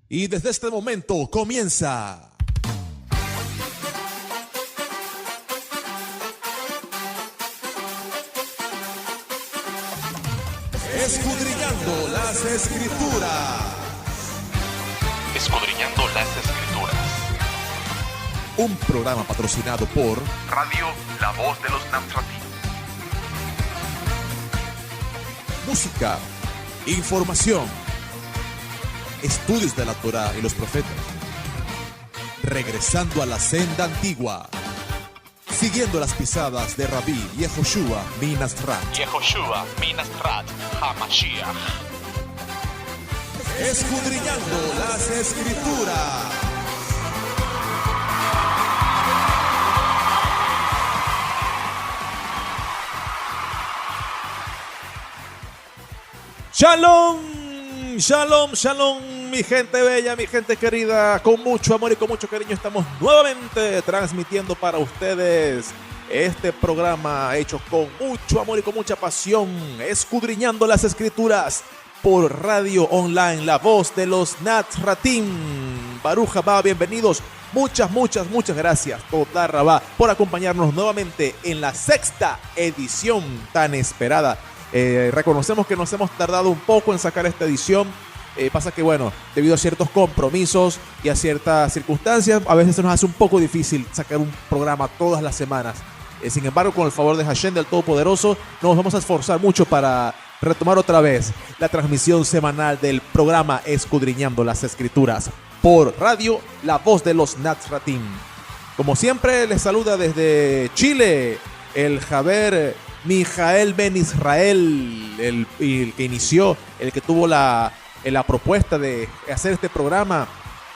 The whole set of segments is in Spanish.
Y desde este momento comienza Escudriñando las Escrituras. Escudriñando las Escrituras. Un programa patrocinado por Radio La Voz de los Nazratim. música, información, estudios de la Torá y los profetas, regresando a la senda antigua, siguiendo las pisadas de Rabí Yehoshua Minasrat. Yehoshua Minasrat HaMashiach. Escudriñando las Escrituras. Shalom, shalom, shalom, mi gente bella, mi gente querida. Con mucho amor y con mucho cariño estamos nuevamente transmitiendo para ustedes este programa hecho con mucho amor y con mucha pasión, escudriñando las Escrituras por Radio Online, La Voz de los Nazratim. Baruch Haba, bienvenidos. Muchas gracias, Toda Rabá, por acompañarnos nuevamente en la sexta edición tan esperada. Reconocemos que nos hemos tardado un poco en sacar esta edición. Pasa que, bueno, debido a ciertos compromisos y a ciertas circunstancias, a veces se nos hace un poco difícil sacar un programa todas las semanas. Sin embargo, con el favor de Hashem, del Todopoderoso, nos vamos a esforzar mucho para retomar otra vez la transmisión semanal del programa Escudriñando las Escrituras por Radio La Voz de los Nazratim. Como siempre, les saluda desde Chile el Javer Mijael Ben Israel, el que inició, el que tuvo la propuesta de hacer este programa,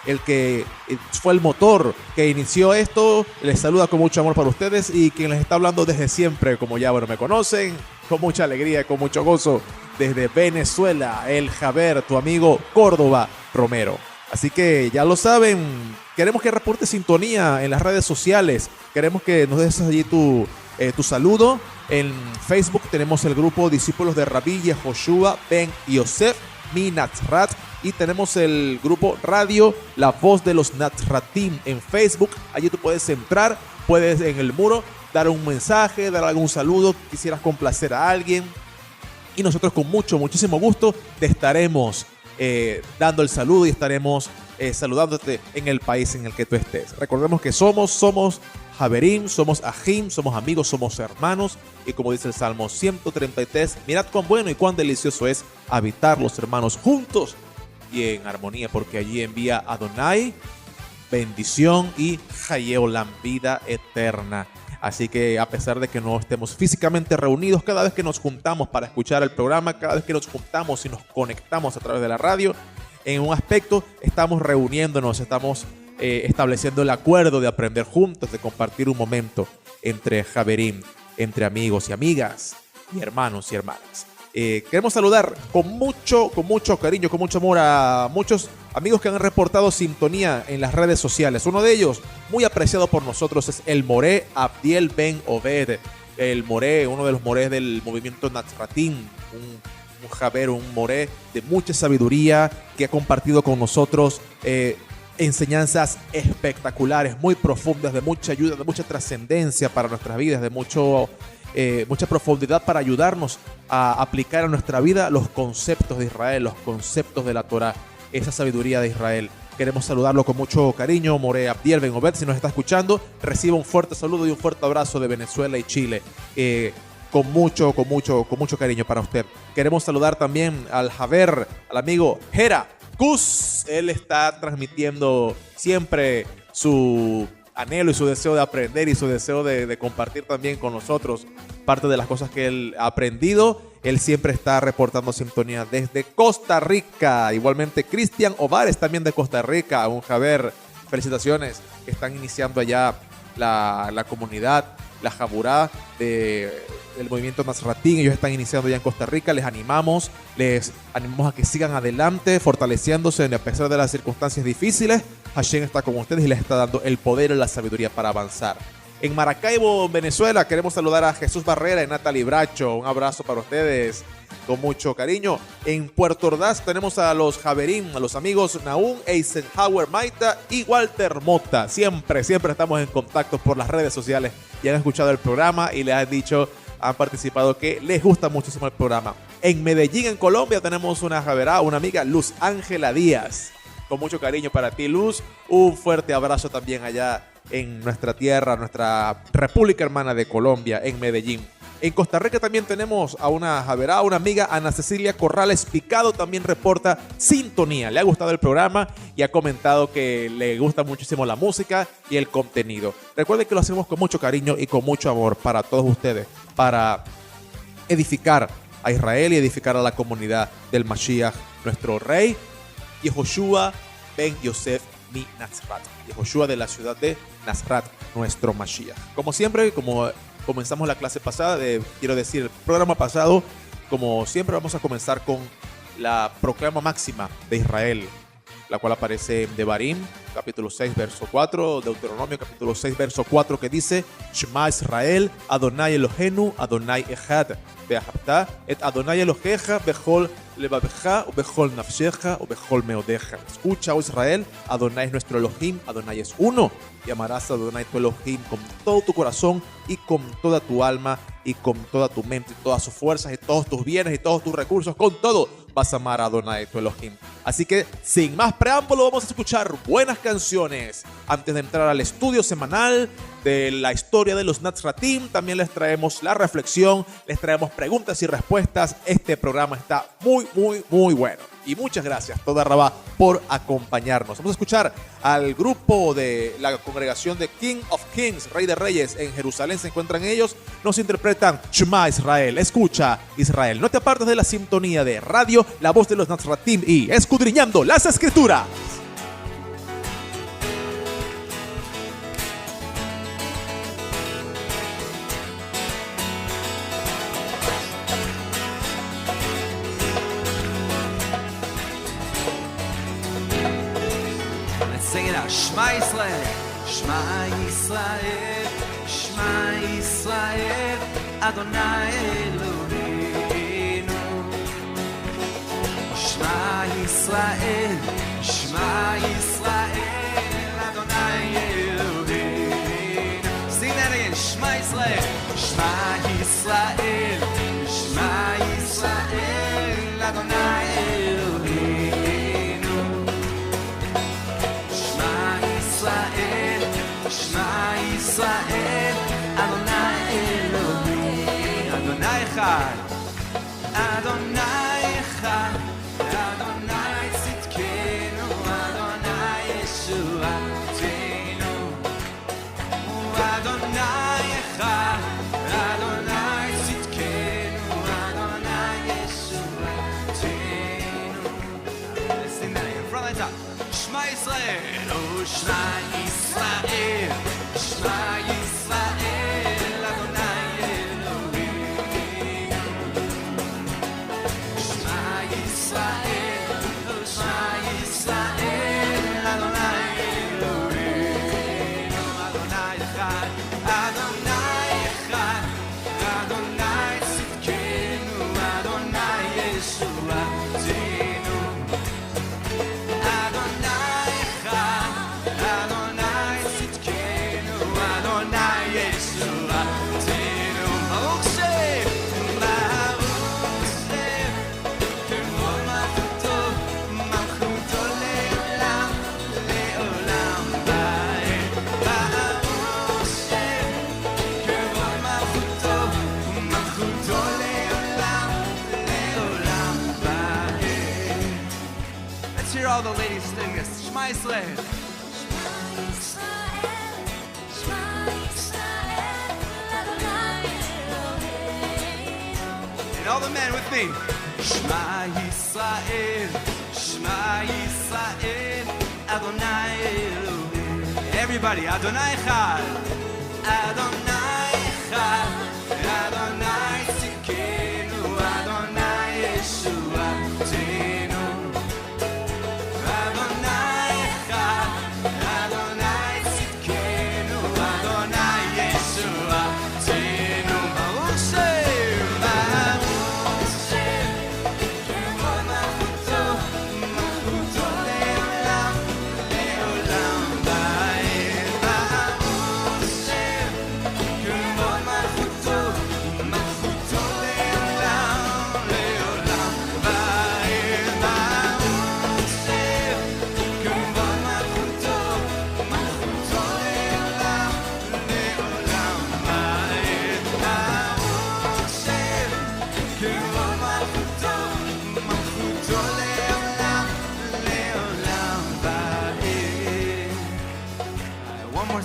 el que fue el motor que inició esto. Les saluda con mucho amor para ustedes y quien les está hablando desde siempre, como ya me conocen, con mucha alegría, con mucho gozo, desde Venezuela, el Javer, tu amigo Córdoba Romero. Así que ya lo saben, queremos que reporte sintonía en las redes sociales, queremos que nos des allí tu saludo. En Facebook tenemos el grupo Discípulos de Rabí Yehoshua Ben Yosef Minasrat y tenemos el grupo Radio La Voz de los Nazratim en Facebook. Allí tú puedes entrar, puedes en el muro dar un mensaje, dar algún saludo, quisieras complacer a alguien y nosotros con muchísimo gusto te estaremos dando el saludo y estaremos saludándote en el país en el que tú estés. Recordemos que somos Javerim, somos Ajim, somos amigos, somos hermanos. Y como dice el Salmo 133, mirad cuán bueno y cuán delicioso es habitar los hermanos juntos y en armonía, porque allí envía Adonai bendición y Hayeolam, vida eterna. Así que a pesar de que no estemos físicamente reunidos, cada vez que nos juntamos para escuchar el programa, cada vez que nos juntamos y nos conectamos a través de la radio, en un aspecto estamos reuniéndonos, estamos estableciendo el acuerdo de aprender juntos, de compartir un momento entre Javerim, entre amigos y amigas, y hermanos y hermanas. Queremos saludar con mucho cariño, con mucho amor a muchos amigos que han reportado sintonía en las redes sociales. Uno de ellos, muy apreciado por nosotros, es el Moré Abdiel Ben Obed. El Moré, uno de los morés del movimiento Nazratim, un Javer, un moré de mucha sabiduría que ha compartido con nosotros enseñanzas espectaculares, muy profundas, de mucha ayuda, de mucha trascendencia para nuestras vidas, de mucha profundidad para ayudarnos a aplicar a nuestra vida los conceptos de Israel, los conceptos de la Torá, esa sabiduría de Israel. Queremos saludarlo con mucho cariño, Moré Abdiel Ben Obed. Si nos está escuchando, reciba un fuerte saludo y un fuerte abrazo de Venezuela y Chile. Con mucho cariño para usted. Queremos saludar también al Javer, al amigo Jera Cus. Él está transmitiendo siempre su anhelo y su deseo de aprender y su deseo de compartir también con nosotros parte de las cosas que él ha aprendido. Él siempre está reportando sintonía desde Costa Rica. Igualmente Cristian Ovares, también de Costa Rica. Un Javer, felicitaciones, que están iniciando allá la comunidad, la Jaburá del movimiento Nazratim. Ellos están iniciando ya en Costa Rica. Les animamos a que sigan adelante, fortaleciéndose a pesar de las circunstancias difíciles. Hashem está con ustedes y les está dando el poder y la sabiduría para avanzar. En Maracaibo, Venezuela, queremos saludar a Jesús Barrera y Natalie Bracho. Un abrazo para ustedes con mucho cariño. En Puerto Ordaz tenemos a los Javerín, a los amigos Naum, Eisenhower Maita y Walter Mota. Siempre estamos en contacto por las redes sociales y han escuchado el programa y les han dicho, han participado, que les gusta muchísimo el programa. En Medellín, en Colombia, tenemos una javerá, una amiga, Luz Ángela Díaz. Con mucho cariño para ti, Luz. Un fuerte abrazo también allá en nuestra tierra, nuestra república hermana de Colombia, en Medellín. En Costa Rica también tenemos a una javerá, una amiga, Ana Cecilia Corrales Picado, también reporta sintonía. Le ha gustado el programa y ha comentado que le gusta muchísimo la música y el contenido. Recuerden que lo hacemos con mucho cariño y con mucho amor para todos ustedes, para edificar a Israel y edificar a la comunidad del Mashiach, nuestro rey, Yehoshua ben Yosef mi Nazrat. Yehoshua de la ciudad de Nazrat, nuestro Mashiach. Como siempre, como comenzamos la clase pasada, quiero decir, el programa pasado, como siempre vamos a comenzar con la proclama máxima de Israel, la cual aparece en Devarim, capítulo 6, verso 4, Deuteronomio, capítulo 6, verso 4, que dice: Shema Israel, Adonai Elohenu, Adonai Echad, Ve'ahavta et Adonai Elohecha bechol levavecha, bechol nafshecha, bechol meodeja. Escucha, oh Israel, Adonai es nuestro Elohim, Adonai es uno, y amarás a Adonai tu Elohim con todo tu corazón y con toda tu alma y con toda tu mente y todas sus fuerzas y todos tus bienes y todos tus recursos, con todo vas a amar a Adonai tu Elohim. Así que sin más preámbulo vamos a escuchar buenas canciones antes de entrar al estudio semanal de la historia de los Nazratim. También les traemos la reflexión, les traemos preguntas y respuestas. Este programa está muy bueno. Y muchas gracias, Toda Rabá, por acompañarnos. Vamos a escuchar al grupo de la congregación de King of Kings, Rey de Reyes. En Jerusalén se encuentran ellos. Nos interpretan Shema Israel. Escucha, Israel. No te apartes de la sintonía de radio, la voz de los Nazratim y escudriñando las Escrituras. Sing it out. Shema Yisrael, Shema Yisrael, Shema Yisrael, Adonai Eloheinu. Shema Yisrael, Shema Yisrael, Adonai Eloheinu. Sing that again. Shema Yisrael, Shema Yisrael, Shema Yisrael, Adonai Eloheinu. Israel, Shema Yisrael, Adonai Elohim, Adonai Echad, Adonai Echad, Adonai Tzidkenu, Adonai Yeshuatenu, Adonai Echad, Adonai Tzidkenu, Adonai Yeshuatenu. Let's sing that again, from the top. Shema Yisrael, oh Shema Yisrael, Shema Yisrael, Adonai Elohim. Shema Yisrael, oh Shema Yisrael, Adonai Elohim. Adonai Echad, Adonai Echad, Adonai Tzidkenu, Adonai Yeshuatenu. All the ladies sing this. Shema Yisrael. And all the men with me. Shema Yisrael, Shema Yisrael, Adonai Elohim. Everybody, Adonai Echad, Adonai Echad, Adonai Tzidkenu, Adonai Yeshuatenu. Adonai Echad, Adonai Tzidkenu, Adonai Yeshuatenu.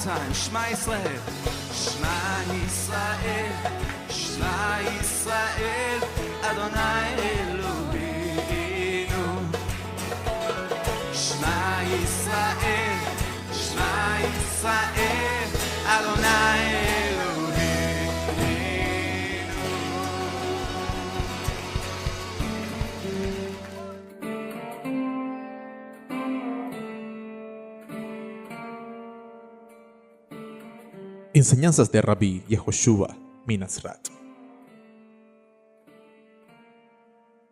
time. Shema Yisrael, Shema Yisrael, Shema Yisrael, Adonai Eloheinu. Shema Yisrael, Shema Yisrael, Adonai Eloheinu. Enseñanzas de Rabí Yehoshua Minasrat.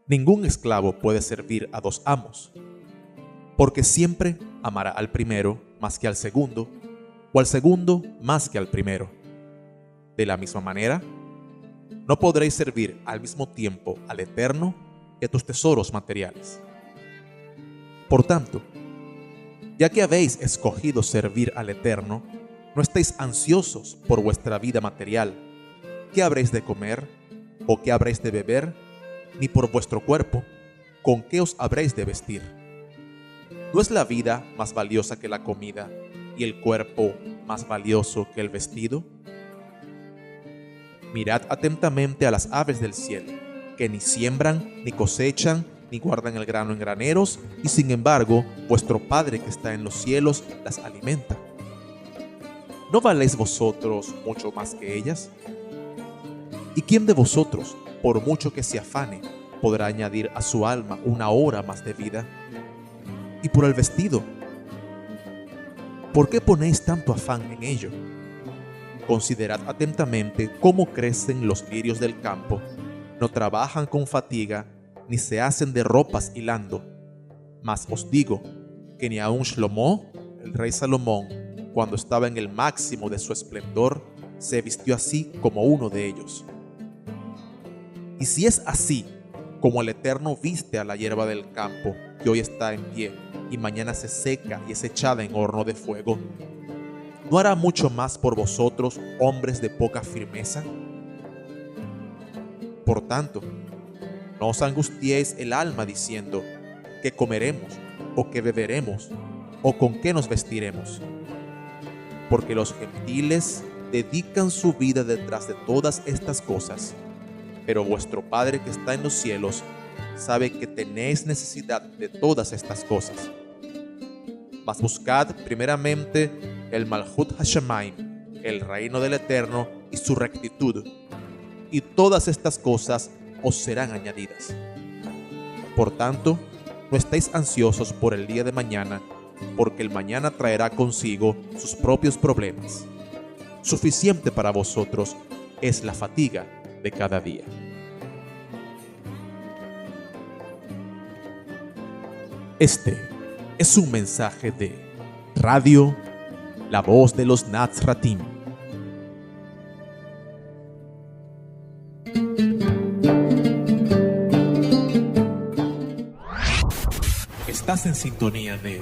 Ningún esclavo puede servir a dos amos, porque siempre amará al primero más que al segundo, o al segundo más que al primero. De la misma manera, no podréis servir al mismo tiempo al Eterno y a tus tesoros materiales. Por tanto, ya que habéis escogido servir al Eterno, no estéis ansiosos por vuestra vida material, qué habréis de comer o qué habréis de beber, ni por vuestro cuerpo, con qué os habréis de vestir. ¿No es la vida más valiosa que la comida y el cuerpo más valioso que el vestido? Mirad atentamente a las aves del cielo, que ni siembran, ni cosechan, ni guardan el grano en graneros, y sin embargo, vuestro Padre que está en los cielos las alimenta. ¿No valéis vosotros mucho más que ellas? ¿Y quién de vosotros, por mucho que se afane, podrá añadir a su alma una hora más de vida? Y por el vestido, ¿por qué ponéis tanto afán en ello? Considerad atentamente cómo crecen los lirios del campo, no trabajan con fatiga, ni se hacen de ropas hilando. Mas os digo que ni aun Shlomo, el rey Salomón, cuando estaba en el máximo de su esplendor, se vistió así como uno de ellos. Y si es así, como el Eterno viste a la hierba del campo, que hoy está en pie, y mañana se seca y es echada en horno de fuego, ¿no hará mucho más por vosotros, hombres de poca firmeza? Por tanto, no os angustiéis el alma diciendo, ¿qué comeremos? ¿O qué beberemos? ¿O con qué nos vestiremos? Porque los gentiles dedican su vida detrás de todas estas cosas, pero vuestro Padre que está en los cielos sabe que tenéis necesidad de todas estas cosas. Mas buscad primeramente el Malhut Hashamayim, el reino del Eterno y su rectitud, y todas estas cosas os serán añadidas. Por tanto, no estéis ansiosos por el día de mañana, porque el mañana traerá consigo sus propios problemas. Suficiente para vosotros es la fatiga de cada día. Este es un mensaje de Radio La Voz de los Nazratim. Estás en sintonía de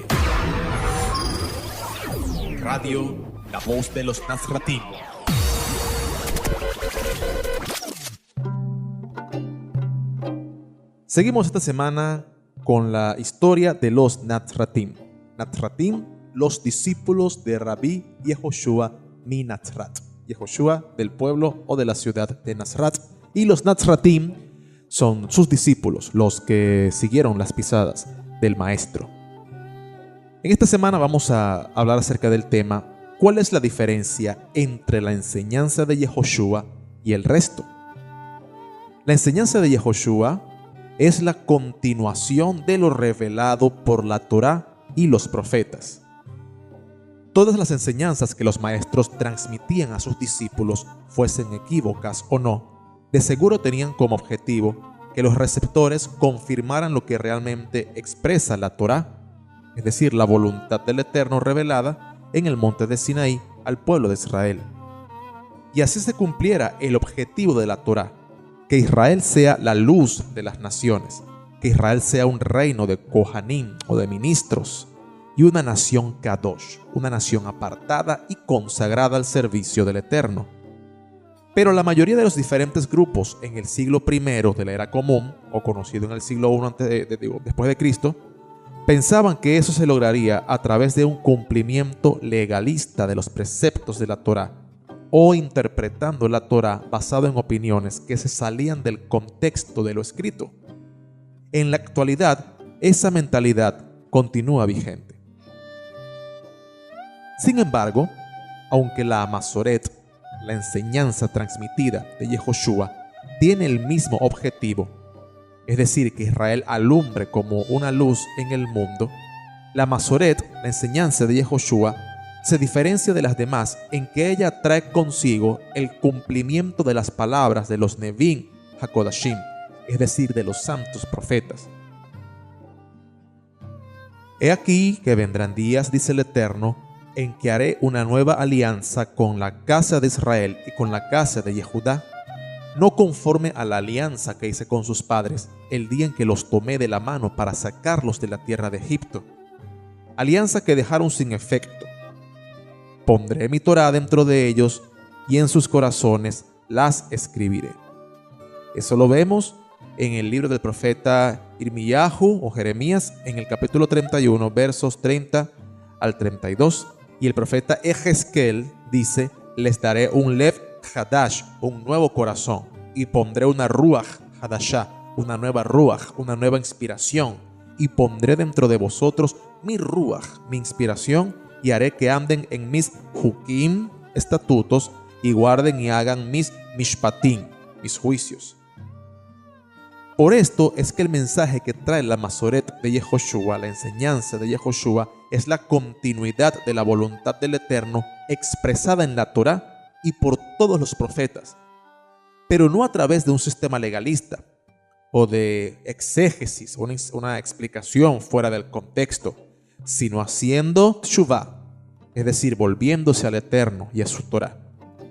Radio La Voz de los Nazratim. Seguimos esta semana con la historia de los Nazratim. Nazratim, los discípulos de Rabí Yehoshua Minasrat. Yehoshua del pueblo o de la ciudad de Nazrat. Y los Nazratim son sus discípulos, los que siguieron las pisadas del maestro. En esta semana vamos a hablar acerca del tema ¿cuál es la diferencia entre la enseñanza de Yehoshua y el resto? La enseñanza de Yehoshua es la continuación de lo revelado por la Torá y los profetas. Todas las enseñanzas que los maestros transmitían a sus discípulos, fuesen equívocas o no, de seguro tenían como objetivo que los receptores confirmaran lo que realmente expresa la Torá, es decir, la voluntad del Eterno revelada en el monte de Sinaí al pueblo de Israel. Y así se cumpliera el objetivo de la Torá, que Israel sea la luz de las naciones, que Israel sea un reino de Kohanim o de ministros y una nación Kadosh, una nación apartada y consagrada al servicio del Eterno. Pero la mayoría de los diferentes grupos en el siglo I de la era común, o conocido en el siglo I después de Cristo, Pensaban que eso se lograría a través de un cumplimiento legalista de los preceptos de la Torá, o interpretando la Torá basado en opiniones que se salían del contexto de lo escrito. En la actualidad, esa mentalidad continúa vigente. Sin embargo, aunque la Masoret, la enseñanza transmitida de Yehoshua, tiene el mismo objetivo, es decir, que Israel alumbre como una luz en el mundo, la Masoret, la enseñanza de Yehoshua, se diferencia de las demás en que ella trae consigo el cumplimiento de las palabras de los Nevim HaKodashim, es decir, de los santos profetas. He aquí que vendrán días, dice el Eterno, en que haré una nueva alianza con la casa de Israel y con la casa de Yehudá, no conforme a la alianza que hice con sus padres el día en que los tomé de la mano para sacarlos de la tierra de Egipto, alianza que dejaron sin efecto. Pondré mi Torá dentro de ellos y en sus corazones las escribiré. Eso lo vemos en el libro del profeta Irmiyahu o Jeremías en el capítulo 31, versos 30 al 32. Y el profeta Ejezquiel dice: les daré un lev hadash, un nuevo corazón, y pondré una ruach hadashah, una nueva ruach, una nueva inspiración, y pondré dentro de vosotros mi ruach, mi inspiración, y haré que anden en mis hukim, estatutos, y guarden y hagan mis mishpatim, mis juicios. Por esto es que el mensaje que trae la Masoret de Yehoshua, la enseñanza de Yehoshua, es la continuidad de la voluntad del Eterno expresada en la Torá y por todos los profetas, pero no a través de un sistema legalista o de exégesis, una explicación fuera del contexto, sino haciendo shuvá, es decir, volviéndose al Eterno y a su Torá,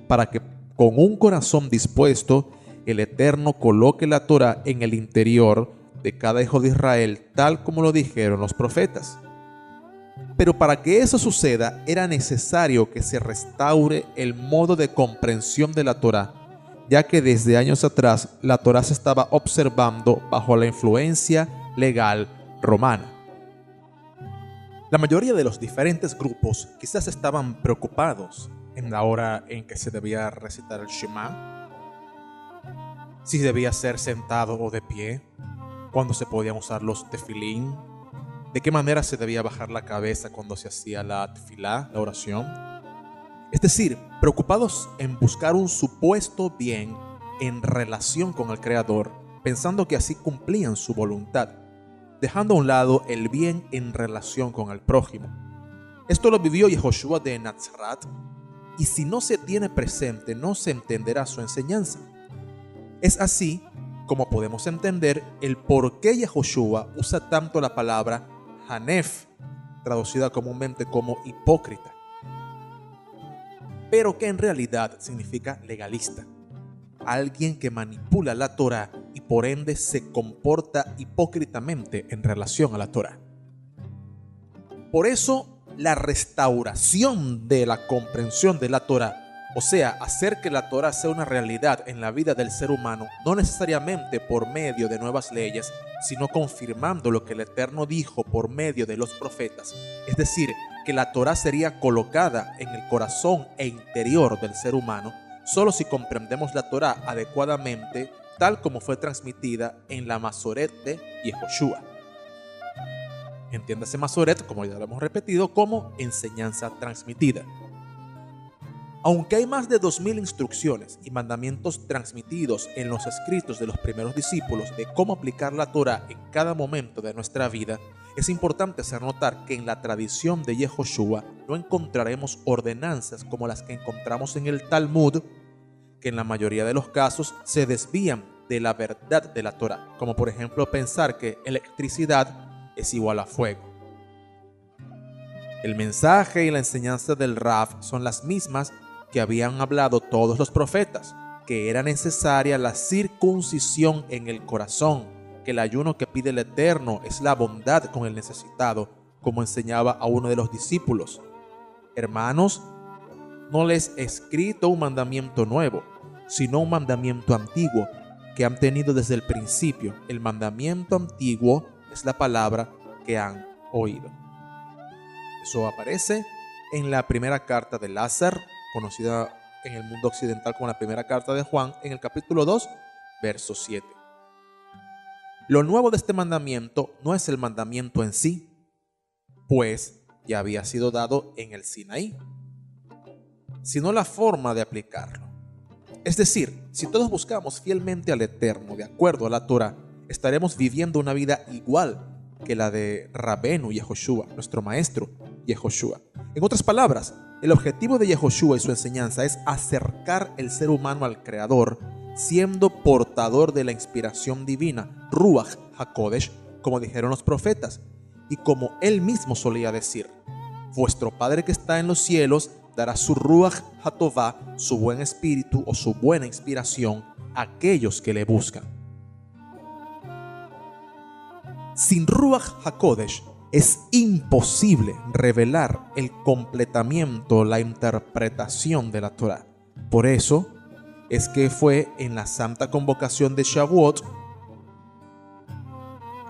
para que con un corazón dispuesto el Eterno coloque la Torá en el interior de cada hijo de Israel, tal como lo dijeron los profetas. Pero para que eso suceda, era necesario que se restaure el modo de comprensión de la Torá, ya que desde años atrás la Torá se estaba observando bajo la influencia legal romana. La mayoría de los diferentes grupos quizás estaban preocupados en la hora en que se debía recitar el Shema, si debía ser sentado o de pie, cuándo se podían usar los tefilín, de qué manera se debía bajar la cabeza cuando se hacía la tefilá, la oración. Es decir, preocupados en buscar un supuesto bien en relación con el Creador, pensando que así cumplían su voluntad, dejando a un lado el bien en relación con el prójimo. Esto lo vivió Yehoshua de Nazaret, y si no se tiene presente, no se entenderá su enseñanza. Es así como podemos entender el por qué Yehoshua usa tanto la palabra hanef, traducida comúnmente como hipócrita, pero que en realidad significa legalista, alguien que manipula la Torá y por ende se comporta hipócritamente en relación a la Torá. Por eso, la restauración de la comprensión de la Torá, o sea, hacer que la Torá sea una realidad en la vida del ser humano, no necesariamente por medio de nuevas leyes, sino confirmando lo que el Eterno dijo por medio de los profetas. Es decir, que la Torá sería colocada en el corazón e interior del ser humano, solo si comprendemos la Torá adecuadamente, tal como fue transmitida en la Masoret de Yehoshua. Entiéndase Masoret, como ya lo hemos repetido, como enseñanza transmitida. Aunque hay más de 2000 instrucciones y mandamientos transmitidos en los escritos de los primeros discípulos de cómo aplicar la Torá en cada momento de nuestra vida, es importante hacer notar que en la tradición de Yehoshua no encontraremos ordenanzas como las que encontramos en el Talmud, que en la mayoría de los casos se desvían de la verdad de la Torá, como por ejemplo pensar que electricidad es igual a fuego. El mensaje y la enseñanza del Rav son las mismas que habían hablado todos los profetas, que era necesaria la circuncisión en el corazón, que el ayuno que pide el Eterno es la bondad con el necesitado, como enseñaba a uno de los discípulos. Hermanos, no les he escrito un mandamiento nuevo, sino un mandamiento antiguo, que han tenido desde el principio. El mandamiento antiguo es la palabra que han oído. Eso aparece en la primera carta de Lázaro, conocida en el mundo occidental como la primera carta de Juan, en el capítulo 2, verso 7. Lo nuevo de este mandamiento no es el mandamiento en sí, pues ya había sido dado en el Sinaí, sino la forma de aplicarlo. Es decir, si todos buscamos fielmente al Eterno de acuerdo a la Torá, estaremos viviendo una vida igual que la de Rabenu Yehoshua, nuestro maestro Yehoshua. En otras palabras, el objetivo de Yehoshua y su enseñanza es acercar el ser humano al Creador, siendo portador de la inspiración divina, Ruach HaKodesh, como dijeron los profetas, y como él mismo solía decir: vuestro Padre que está en los cielos dará su Ruach HaTová, su buen espíritu o su buena inspiración, a aquellos que le buscan. Sin Ruach HaKodesh es imposible revelar el completamiento, la interpretación de la Torá. Por eso es que fue en la Santa Convocación de Shavuot,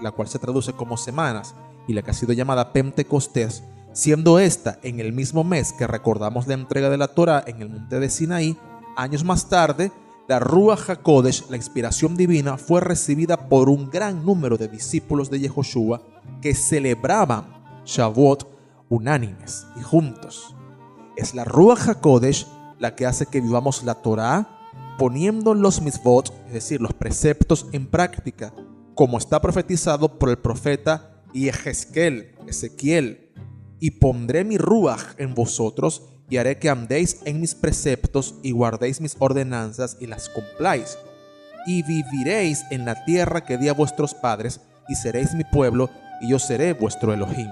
la cual se traduce como semanas, y la que ha sido llamada Pentecostés, siendo esta en el mismo mes que recordamos la entrega de la Torá en el monte de Sinaí, años más tarde, la Ruach HaKodesh, la inspiración divina, fue recibida por un gran número de discípulos de Yehoshua que celebraban Shavuot unánimes y juntos. Es la Ruach HaKodesh la que hace que vivamos la Torá poniendo los mitzvot, es decir, los preceptos en práctica, como está profetizado por el profeta Ezequiel. Y pondré mi Ruach en vosotros y haré que andéis en mis preceptos y guardéis mis ordenanzas y las cumpláis. Y viviréis en la tierra que di a vuestros padres y seréis mi pueblo y yo seré vuestro Elohim.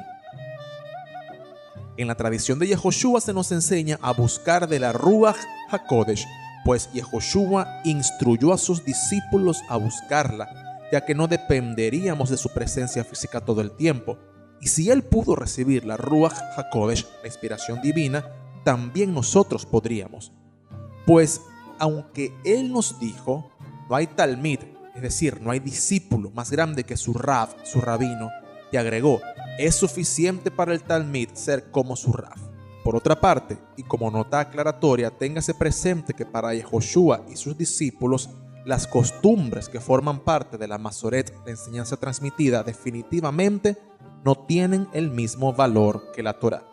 En la tradición de Yehoshua se nos enseña a buscar de la Ruach HaKodesh, pues Yehoshua instruyó a sus discípulos a buscarla, ya que no dependeríamos de su presencia física todo el tiempo. Y si él pudo recibir la Ruach HaKodesh, la inspiración divina, también nosotros podríamos. Pues aunque él nos dijo, no hay talmid, es decir, no hay discípulo más grande que su Rav, su rabino, y agregó, es suficiente para el talmid ser como su Rav. Por otra parte, y como nota aclaratoria, téngase presente que para Yehoshua y sus discípulos, las costumbres que forman parte de la Masoret, la enseñanza transmitida, definitivamente no tienen el mismo valor que la Torá.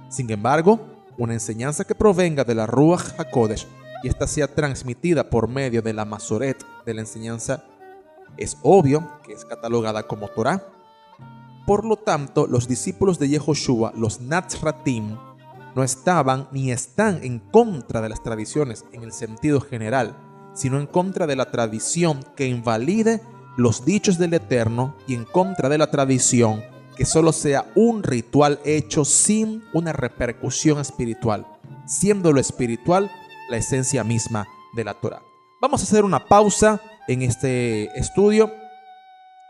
Sin embargo, una enseñanza que provenga de la Ruach HaKodesh y esta sea transmitida por medio de la Masoret, de la enseñanza, es obvio que es catalogada como Torá. Por lo tanto, los discípulos de Yehoshua, los Natzratim, no estaban ni están en contra de las tradiciones en el sentido general, sino en contra de la tradición que invalide los dichos del Eterno y en contra de la tradición que solo sea un ritual hecho sin una repercusión espiritual, siendo lo espiritual la esencia misma de la Torá. Vamos a hacer una pausa en este estudio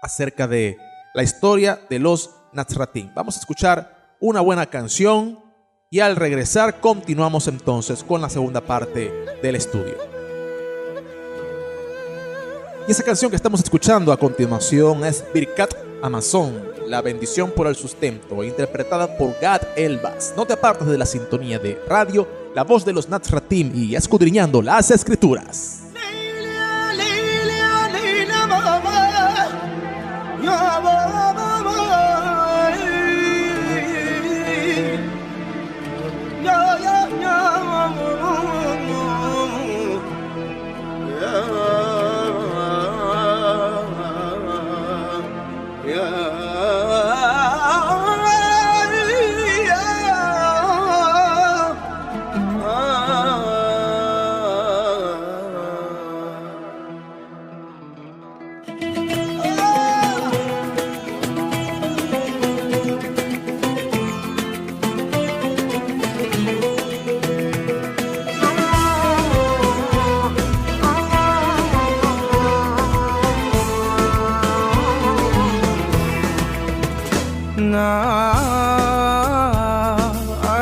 acerca de la historia de los Natzratim. Vamos a escuchar una buena canción y al regresar continuamos entonces con la segunda parte del estudio. Y esa canción que estamos escuchando a continuación es Birkat Hamazon, la bendición por el sustento, interpretada por Gad Elbaz. No te apartes de la sintonía de radio, la voz de los Natzratim y escudriñando las escrituras.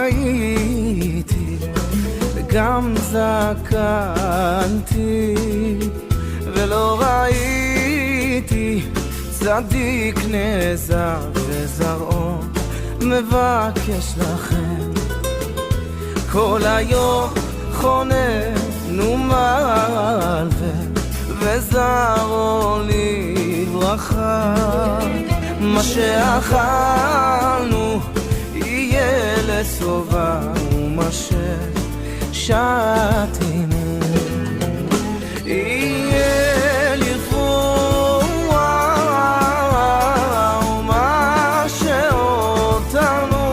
הייתי וגם זקנתי ולא ראיתי צדיק נעזר וזרעו מבקש לכם כל היום חוננו מלווה וזרעו לברכה מה שאכלנו יהיה לסובה ומה ששתינו יהיה לרפואה ומה שאותנו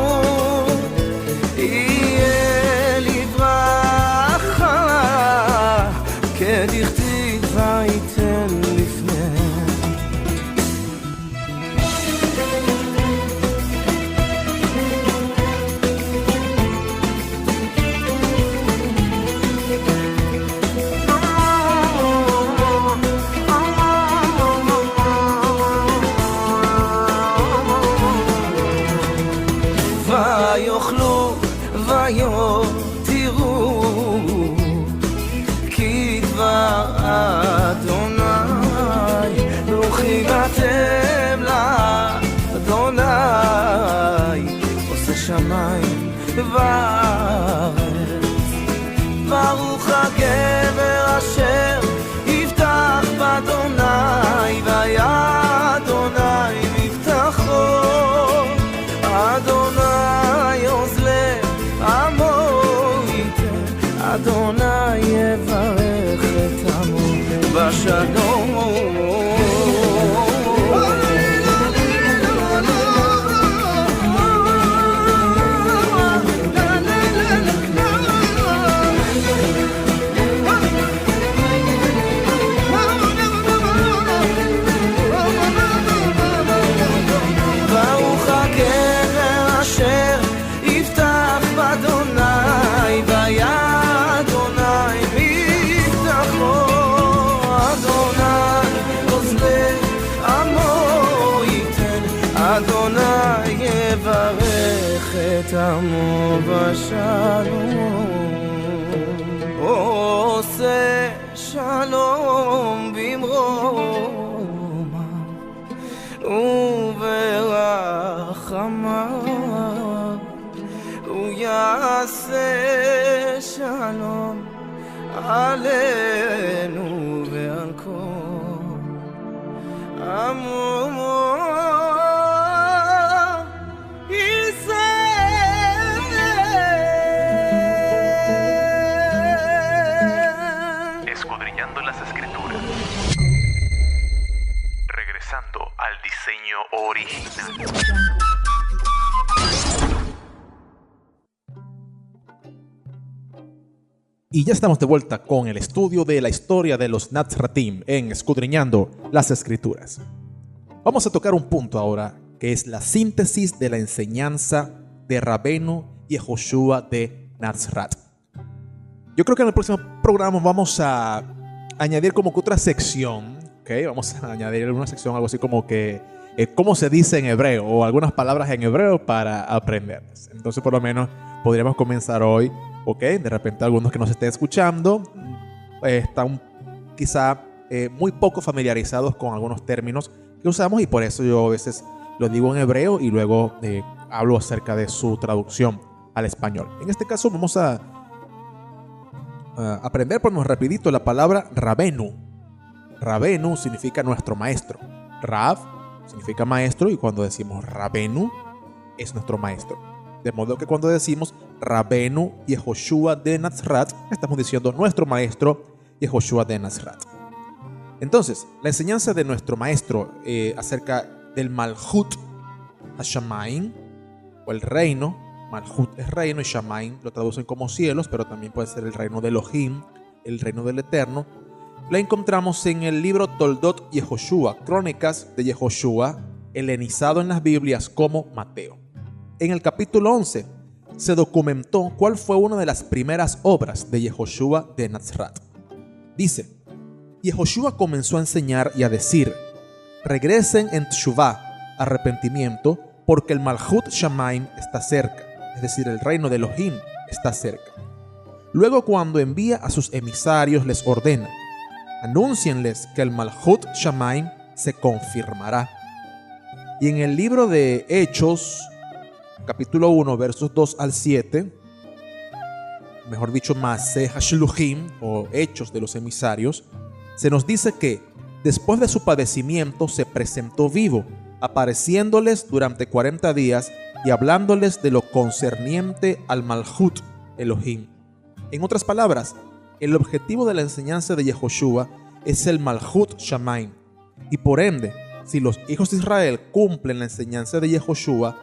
יהיה לברכה כדכתיב ויתן לפניהם ויאכלו ויותירו כי דבר אדוני ברוכים אתם לאדוני עושה שמיים וארץ ברוך הגבר אשר יבטח באדוני והיה אדוני מבטחו אדוני עוז לעמו ייתן אדוני יברך את עמו בשלום ברוך הגבר אשר יבטח באדוני והיה אדוני מבטחו אדוני עוז לעמו ייתן אדוני יברך את עמו בשלום עושה שלום במרומה וברחמיו הוא יעשה שלום עלינו ועל כל עמו ישראל. Escudriñando las escrituras. Regresando al diseño original. Y ya estamos de vuelta con el estudio de la historia de los Nazratim en Escudriñando las Escrituras. Vamos a tocar un punto ahora, que es la síntesis de la enseñanza de Rabbeinu Yehoshua de Nazrat. Yo creo que en el próximo programa vamos a añadir como que otra sección, ¿okay? Vamos a añadir una sección, algo así como que cómo se dice en hebreo o algunas palabras en hebreo para aprenderlas. Entonces por lo menos podríamos comenzar hoy. Ok, de repente algunos que nos estén escuchando están quizá muy poco familiarizados con algunos términos que usamos y por eso yo a veces lo digo en hebreo y luego hablo acerca de su traducción al español. En este caso vamos a aprender por nos rapidito la palabra Rabenu. Rabenu significa nuestro maestro. Rav significa maestro y cuando decimos Rabenu es nuestro maestro. De modo que cuando decimos Rabbeinu Yehoshua de Nazrat, estamos diciendo nuestro maestro Yehoshua de Nazrat. Entonces, la enseñanza de nuestro maestro acerca del Malchut HaShamayim, o el reino. Malchut es reino y Shamayim lo traducen como cielos, pero también puede ser el reino de Elohim, el reino del Eterno. La encontramos en el libro Toldot Yehoshua, Crónicas de Yehoshua, helenizado en las Biblias como Mateo. En el capítulo 11 se documentó cuál fue una de las primeras obras de Yehoshua de Nazrat. Dice, Yehoshua comenzó a enseñar y a decir, regresen en teshuvá, arrepentimiento, porque el Malchut Shamayim está cerca, es decir, el reino de Elohim está cerca. Luego cuando envía a sus emisarios les ordena, anúncienles que el Malchut Shamayim se confirmará. Y en el libro de Hechos, capítulo 1, versos 2 al 7, mejor dicho, Maaseh HaShluchim, o Hechos de los Emisarios, se nos dice que después de su padecimiento se presentó vivo, apareciéndoles durante 40 días y hablándoles de lo concerniente al Malhut Elohim. En otras palabras, el objetivo de la enseñanza de Yehoshua es el Malhut Shamaim, y por ende, si los hijos de Israel cumplen la enseñanza de Yehoshua,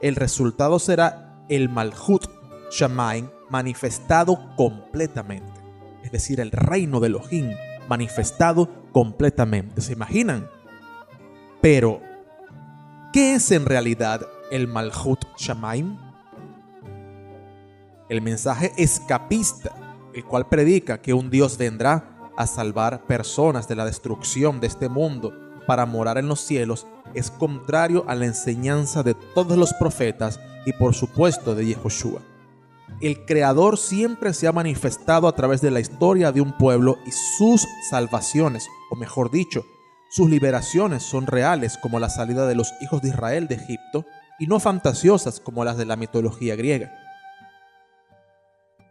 el resultado será el Malhut Shamaim manifestado completamente, es decir, el reino de Elohim manifestado completamente. ¿Se imaginan? Pero, ¿qué es en realidad el Malhut Shamaim? El mensaje escapista, el cual predica que un Dios vendrá a salvar personas de la destrucción de este mundo para morar en los cielos, es contrario a la enseñanza de todos los profetas y por supuesto de Yehoshua. El Creador siempre se ha manifestado a través de la historia de un pueblo y sus salvaciones, o mejor dicho, sus liberaciones son reales como la salida de los hijos de Israel de Egipto y no fantasiosas como las de la mitología griega.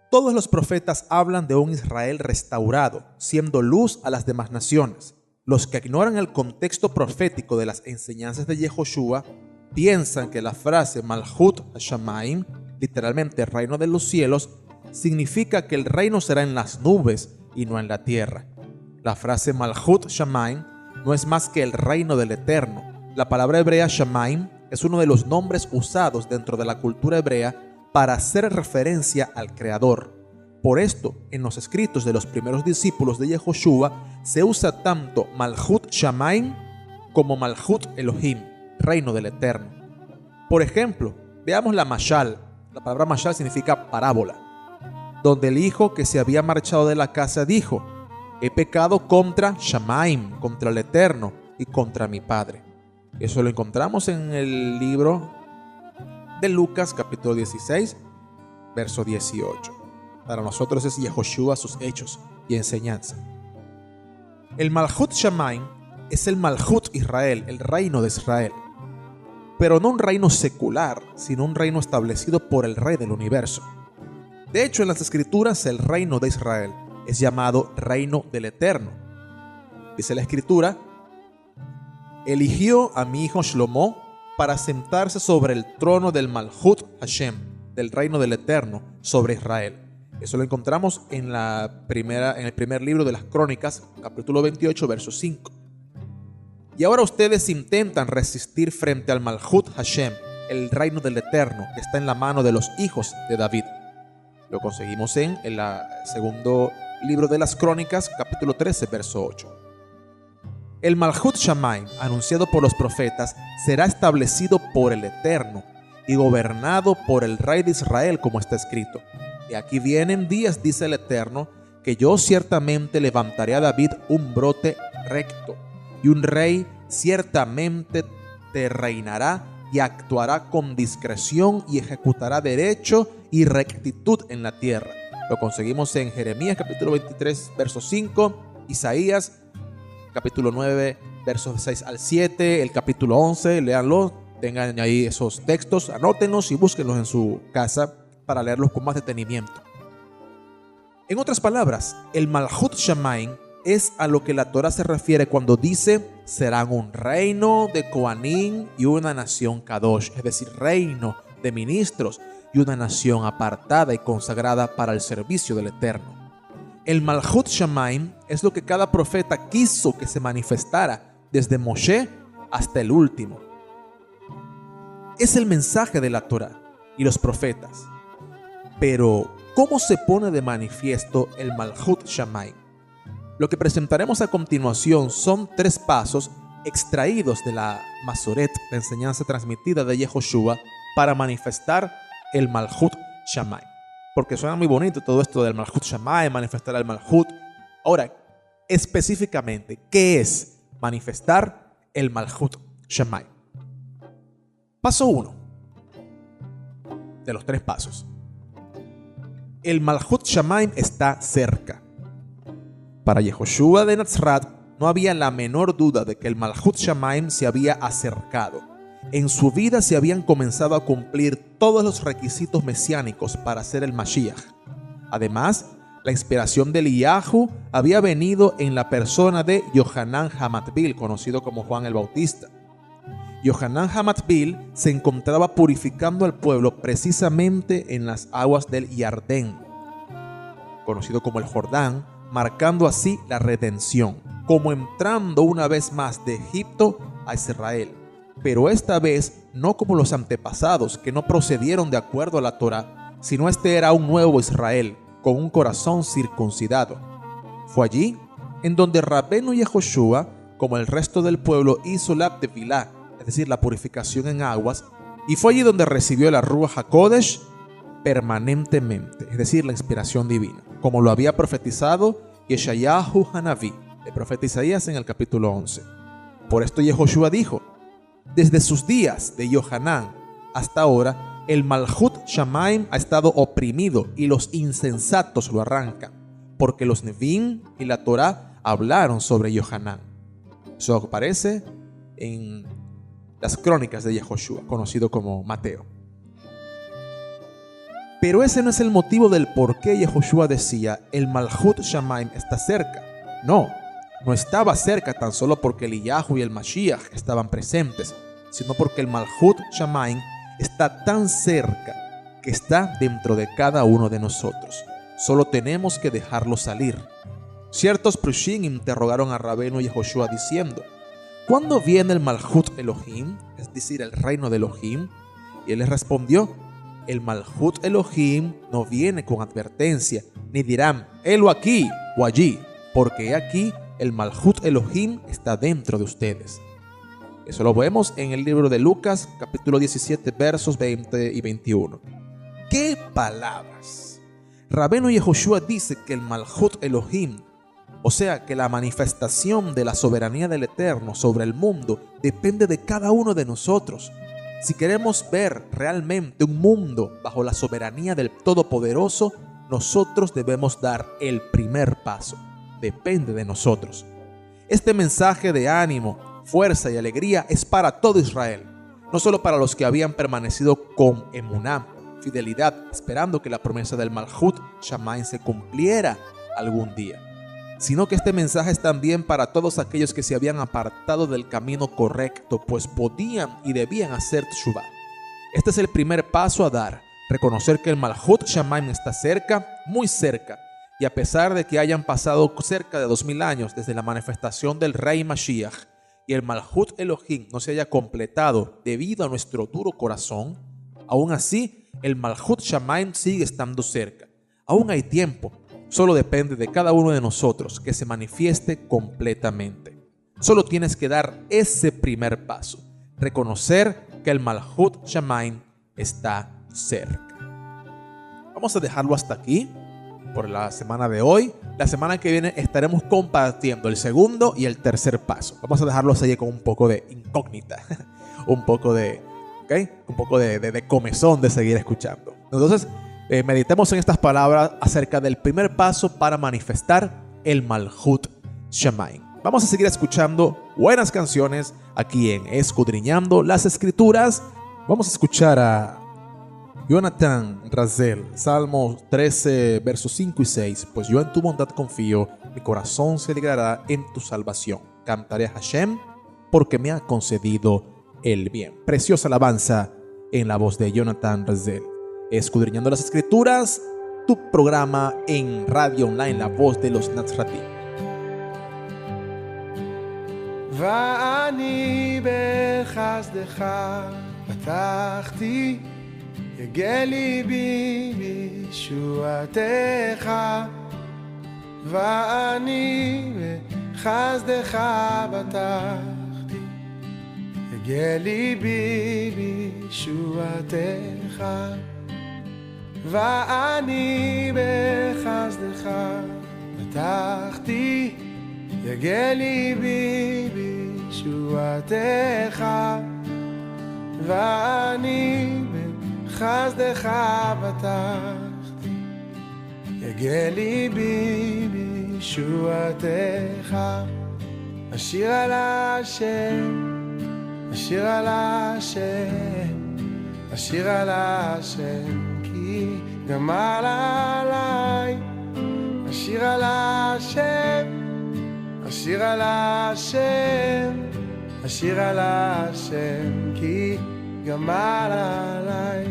Todos los profetas hablan de un Israel restaurado, siendo luz a las demás naciones. Los que ignoran el contexto profético de las enseñanzas de Yehoshua piensan que la frase Malhut Shamaim, literalmente reino de los cielos, significa que el reino será en las nubes y no en la tierra. La frase Malhut Shamaim no es más que el reino del Eterno. La palabra hebrea Shamaim es uno de los nombres usados dentro de la cultura hebrea para hacer referencia al Creador. Por esto, en los escritos de los primeros discípulos de Yehoshua se usa tanto Malhut Shamaim como Malhut Elohim, reino del Eterno. Por ejemplo, veamos la Mashal. La palabra Mashal significa parábola, donde el hijo que se había marchado de la casa dijo: he pecado contra Shamaim, contra el Eterno y contra mi padre. Eso lo encontramos en el libro de Lucas, capítulo 16, verso 18. Para nosotros es Yehoshua, sus hechos y enseñanza. El Malhut Shamaim es el Malhut Israel, el reino de Israel. Pero no un reino secular, sino un reino establecido por el Rey del universo. De hecho, en las Escrituras, el reino de Israel es llamado reino del Eterno. Dice la Escritura: eligió a mi hijo Shlomo para sentarse sobre el trono del Malhut Hashem, del reino del Eterno, sobre Israel. Eso lo encontramos en el primer libro de las Crónicas, capítulo 28, verso 5. Y ahora ustedes intentan resistir frente al Malhut Hashem, el reino del Eterno, que está en la mano de los hijos de David. Lo conseguimos en el segundo libro de las Crónicas, capítulo 13, verso 8. El Malhut Shamaim, anunciado por los profetas, será establecido por el Eterno y gobernado por el Rey de Israel, como está escrito. Y aquí vienen días, dice el Eterno, que yo ciertamente levantaré a David un brote recto, y un rey ciertamente te reinará y actuará con discreción y ejecutará derecho y rectitud en la tierra. Lo conseguimos en Jeremías capítulo 23, verso 5, Isaías capítulo 9, versos 6 al 7, el capítulo 11, léanlo, tengan ahí esos textos, anótenlos y búsquenlos en su casa para leerlos con más detenimiento. En otras palabras, el Malhut Shamaim es a lo que la Torah se refiere cuando dice: serán un reino de Kohanim y una nación Kadosh, es decir, reino de ministros y una nación apartada y consagrada para el servicio del Eterno. El Malhut Shamaim es lo que cada profeta quiso que se manifestara, desde Moshe hasta el último. Es el mensaje de la Torah y los profetas. Pero, ¿cómo se pone de manifiesto el Malhut Shamaim? Lo que presentaremos a continuación son 3 pasos extraídos de la Masoret, la enseñanza transmitida de Yehoshua, para manifestar el Malhut Shamaim. Porque suena muy bonito todo esto del Malhut Shamaim, manifestar el Malhut. Ahora, específicamente, ¿qué es manifestar el Malhut Shamaim? Paso 1 de los 3 pasos. El Malhut Shamaim está cerca. Para Yehoshua de Nazaret no había la menor duda de que el Malhut Shamaim se había acercado. en su vida se habían comenzado a cumplir todos los requisitos mesiánicos para ser el Mashiach. Además, la inspiración de Eliyahu había venido en la persona de Yohanan HaMatbil, conocido como Juan el Bautista. Yohanan HaMatbil se encontraba purificando al pueblo precisamente en las aguas del Yardén, conocido como el Jordán, marcando así la redención, como entrando una vez más de Egipto a Israel. Pero esta vez no como los antepasados que no procedieron de acuerdo a la Torá, sino este era un nuevo Israel, con un corazón circuncidado. Fue allí en donde Rabbeinu Yehoshua, como el resto del pueblo, hizo la tefilá, es decir, la purificación en aguas, y fue allí donde recibió la Ruach HaKodesh permanentemente, es decir, la inspiración divina, como lo había profetizado Yeshayahu Hanaví, el profeta Isaías, en el capítulo 11. Por esto Yehoshua dijo: desde sus días de Yohanan hasta ahora, el Malhut Shamaim ha estado oprimido y los insensatos lo arrancan, porque los Nevi'im y la Torá hablaron sobre Yohanan. Eso aparece en las crónicas de Yehoshua, conocido como Mateo. Pero ese no es el motivo del por qué Yehoshua decía: el Malhut Shamaim está cerca. No estaba cerca tan solo porque Eliyahu y el Mashiach estaban presentes, sino porque el Malhut Shamaim está tan cerca que está dentro de cada uno de nosotros. Solo tenemos que dejarlo salir. Ciertos Prushim interrogaron a Rabbeinu Yehoshua diciendo: ¿cuándo viene el Malhut Elohim, es decir, el reino de Elohim? Y él les respondió: el Malhut Elohim no viene con advertencia, ni dirán helo aquí o allí, porque aquí el Malhut Elohim está dentro de ustedes. Eso lo vemos en el libro de Lucas, capítulo 17, versos 20 y 21. ¡Qué palabras! Rabbeinu Yehoshua dice que el Malhut Elohim, o sea, que la manifestación de la soberanía del Eterno sobre el mundo, depende de cada uno de nosotros. Si queremos ver realmente un mundo bajo la soberanía del Todopoderoso, nosotros debemos dar el primer paso. Depende de nosotros. Este mensaje de ánimo, fuerza y alegría es para todo Israel, no solo para los que habían permanecido con emuná, fidelidad, esperando que la promesa del Malhut Shamaim se cumpliera algún día, sino que este mensaje es también para todos aquellos que se habían apartado del camino correcto, pues podían y debían hacer teshuvá. Este es el primer paso a dar, reconocer que el Malhut Shamaim está cerca, muy cerca, y a pesar de que hayan pasado cerca de 2000 años desde la manifestación del Rey Mashiach y el Malhut Elohim no se haya completado debido a nuestro duro corazón, aún así el Malhut Shamaim sigue estando cerca. Aún hay tiempo, solo depende de cada uno de nosotros que se manifieste completamente. Solo tienes que dar ese primer paso, reconocer que el Malhut Shamaim está cerca. Vamos a dejarlo hasta aquí por la semana de hoy. La semana que viene estaremos compartiendo el segundo y el tercer paso. Vamos a dejarlos ahí con un poco de incógnita, un poco de comezón de seguir escuchando. Entonces, meditemos en estas palabras acerca del primer paso para manifestar el Malhut Shamaim. Vamos a seguir escuchando buenas canciones aquí en Escudriñando las Escrituras. Vamos a escuchar a Jonathan Razel, Salmo 13, versos 5 y 6. Pues yo en tu bondad confío, mi corazón se alegrará en tu salvación. Cantaré a Hashem porque me ha concedido el bien. Preciosa alabanza en la voz de Jonathan Razel. Escudriñando las Escrituras, tu programa en radio online, la voz de los Nazratim. ואני בחסדך פתחתי, יגע ליבי בישועתך. ואני בחסדך פתחתי, יגע ליבי בישועתך. ואני בחסדך פתחתי, יגע ליבי בישועתך. ואני בחסדך פתחתי, יגע ליבי בישועתך. אשיר על השם, אשיר על השם, אשיר על השם, כי גמל עליי. אשיר על השם, אשיר על השם, אשיר על השם, כי גמל עליי.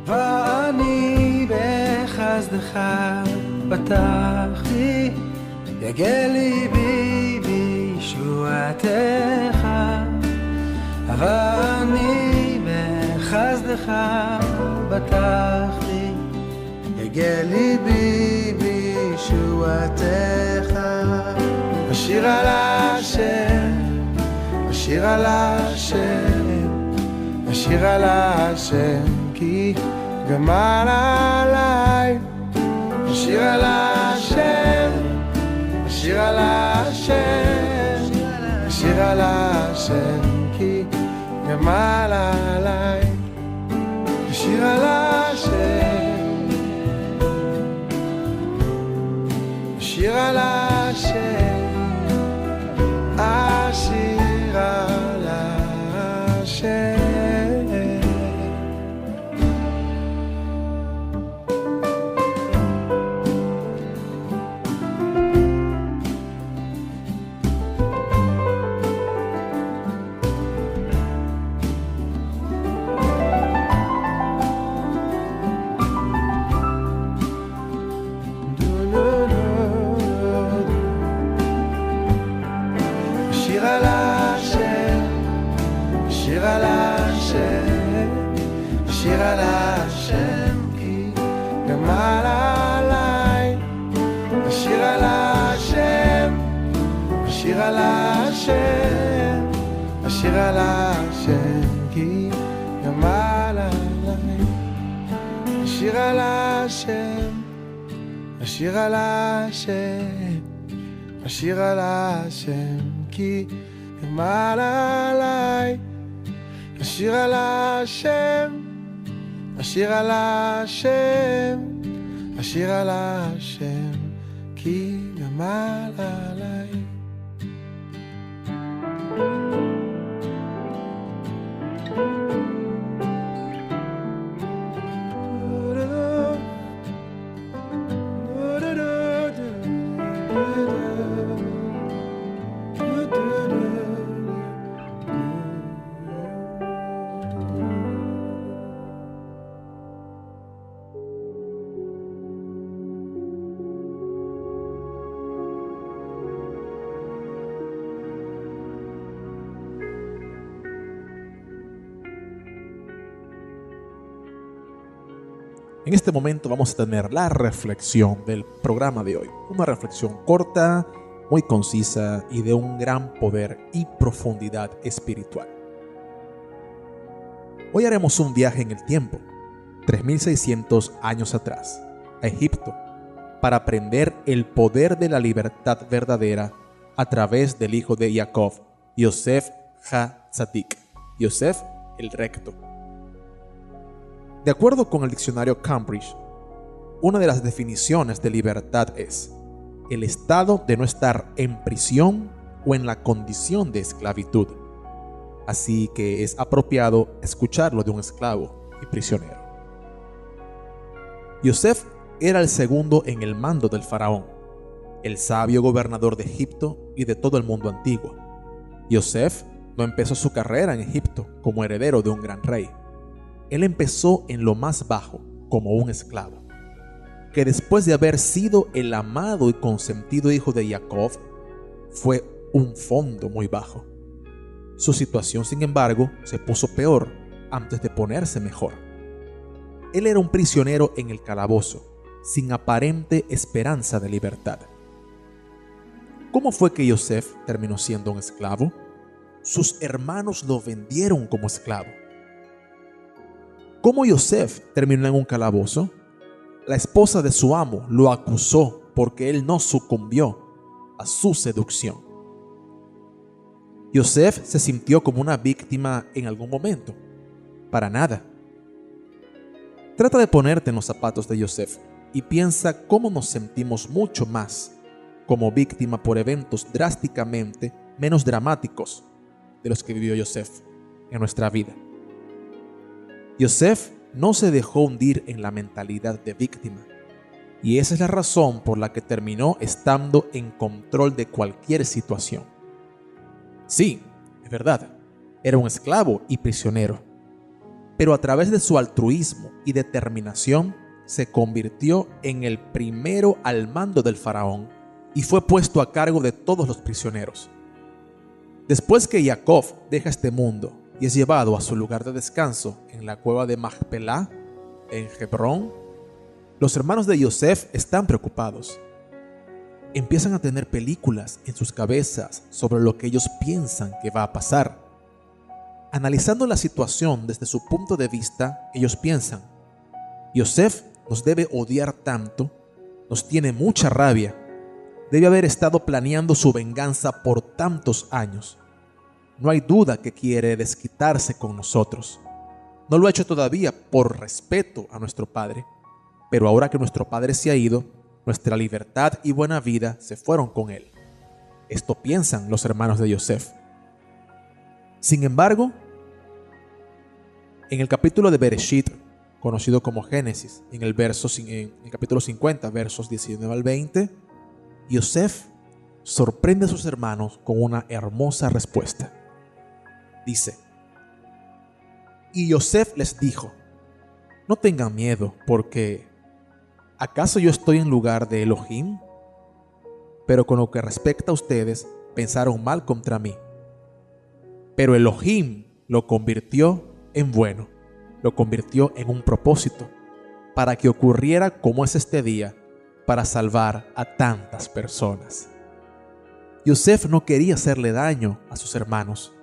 ואני בחסדך פתחתי, יגל ליבי בישועתך. ואני בחסדך פתחתי, יגל ליבי בישועתך. אשיר על השם, אשיר על השם, אשיר על השם, כי גמל עליי. אשיר על השם, אשיר על השם, אשיר על השם, כי גמל עליי. אשיר על השם, אשיר על השם, אשיר על השם. אשיר על השם, כי גמל עליי. אשיר על השם, אשיר על השם, אשיר על השם, כי גמל עליי. אשיר על השם, אשיר על השם, אשיר על השם, כי גמל עליי. אשיר על השם, אשיר על השם, אשיר על השם, כי גמל עליי. En este momento vamos a tener la reflexión del programa de hoy. Una reflexión corta, muy concisa y de un gran poder y profundidad espiritual. Hoy haremos un viaje en el tiempo, 3600 años atrás, a Egipto, para aprender el poder de la libertad verdadera a través del hijo de Jacob, Yosef HaTzadik, Yosef el Recto. De acuerdo con el diccionario Cambridge, una de las definiciones de libertad es el estado de no estar en prisión o en la condición de esclavitud. Así que es apropiado escucharlo de un esclavo y prisionero. Yosef era el segundo en el mando del faraón, el sabio gobernador de Egipto y de todo el mundo antiguo. Yosef no empezó su carrera en Egipto como heredero de un gran rey. Él empezó en lo más bajo, como un esclavo, que después de haber sido el amado y consentido hijo de Jacob, fue un fondo muy bajo. Su situación, sin embargo, se puso peor antes de ponerse mejor. Él era un prisionero en el calabozo, sin aparente esperanza de libertad. ¿Cómo fue que Yosef terminó siendo un esclavo? Sus hermanos lo vendieron como esclavo. ¿Cómo Yosef terminó en un calabozo? la esposa de su amo lo acusó porque él no sucumbió a su seducción. Yosef se sintió como una víctima en algún momento. Para nada. Trata de ponerte en los zapatos de Yosef y piensa cómo nos sentimos mucho más como víctima por eventos drásticamente menos dramáticos de los que vivió Yosef en nuestra vida. Yosef no se dejó hundir en la mentalidad de víctima, y esa es la razón por la que terminó estando en control de cualquier situación. Sí, es verdad, era un esclavo y prisionero, pero a través de su altruismo y determinación se convirtió en el primero al mando del faraón y fue puesto a cargo de todos los prisioneros. Después que Jacob deja este mundo y es llevado a su lugar de descanso en la cueva de Macpelá, en Hebrón, los hermanos de Yosef están preocupados. Empiezan a tener películas en sus cabezas sobre lo que ellos piensan que va a pasar. Analizando la situación desde su punto de vista, ellos piensan: Yosef nos debe odiar tanto, nos tiene mucha rabia, debe haber estado planeando su venganza por tantos años. No hay duda que quiere desquitarse con nosotros. No lo ha hecho todavía por respeto a nuestro padre, pero ahora que nuestro padre se ha ido, nuestra libertad y buena vida se fueron con él. Esto piensan los hermanos de Yosef. Sin embargo, en el capítulo de Bereshit, conocido como Génesis, en el capítulo 50, versos 19 al 20, Yosef sorprende a sus hermanos con una hermosa respuesta. Dice: y Yosef les dijo: no tengan miedo, porque ¿acaso yo estoy en lugar de Elohim? Pero con lo que respecta a ustedes, pensaron mal contra mí. Pero Elohim lo convirtió en bueno, lo convirtió en un propósito, para que ocurriera como es este día, para salvar a tantas personas. Yosef no quería hacerle daño a sus hermanos.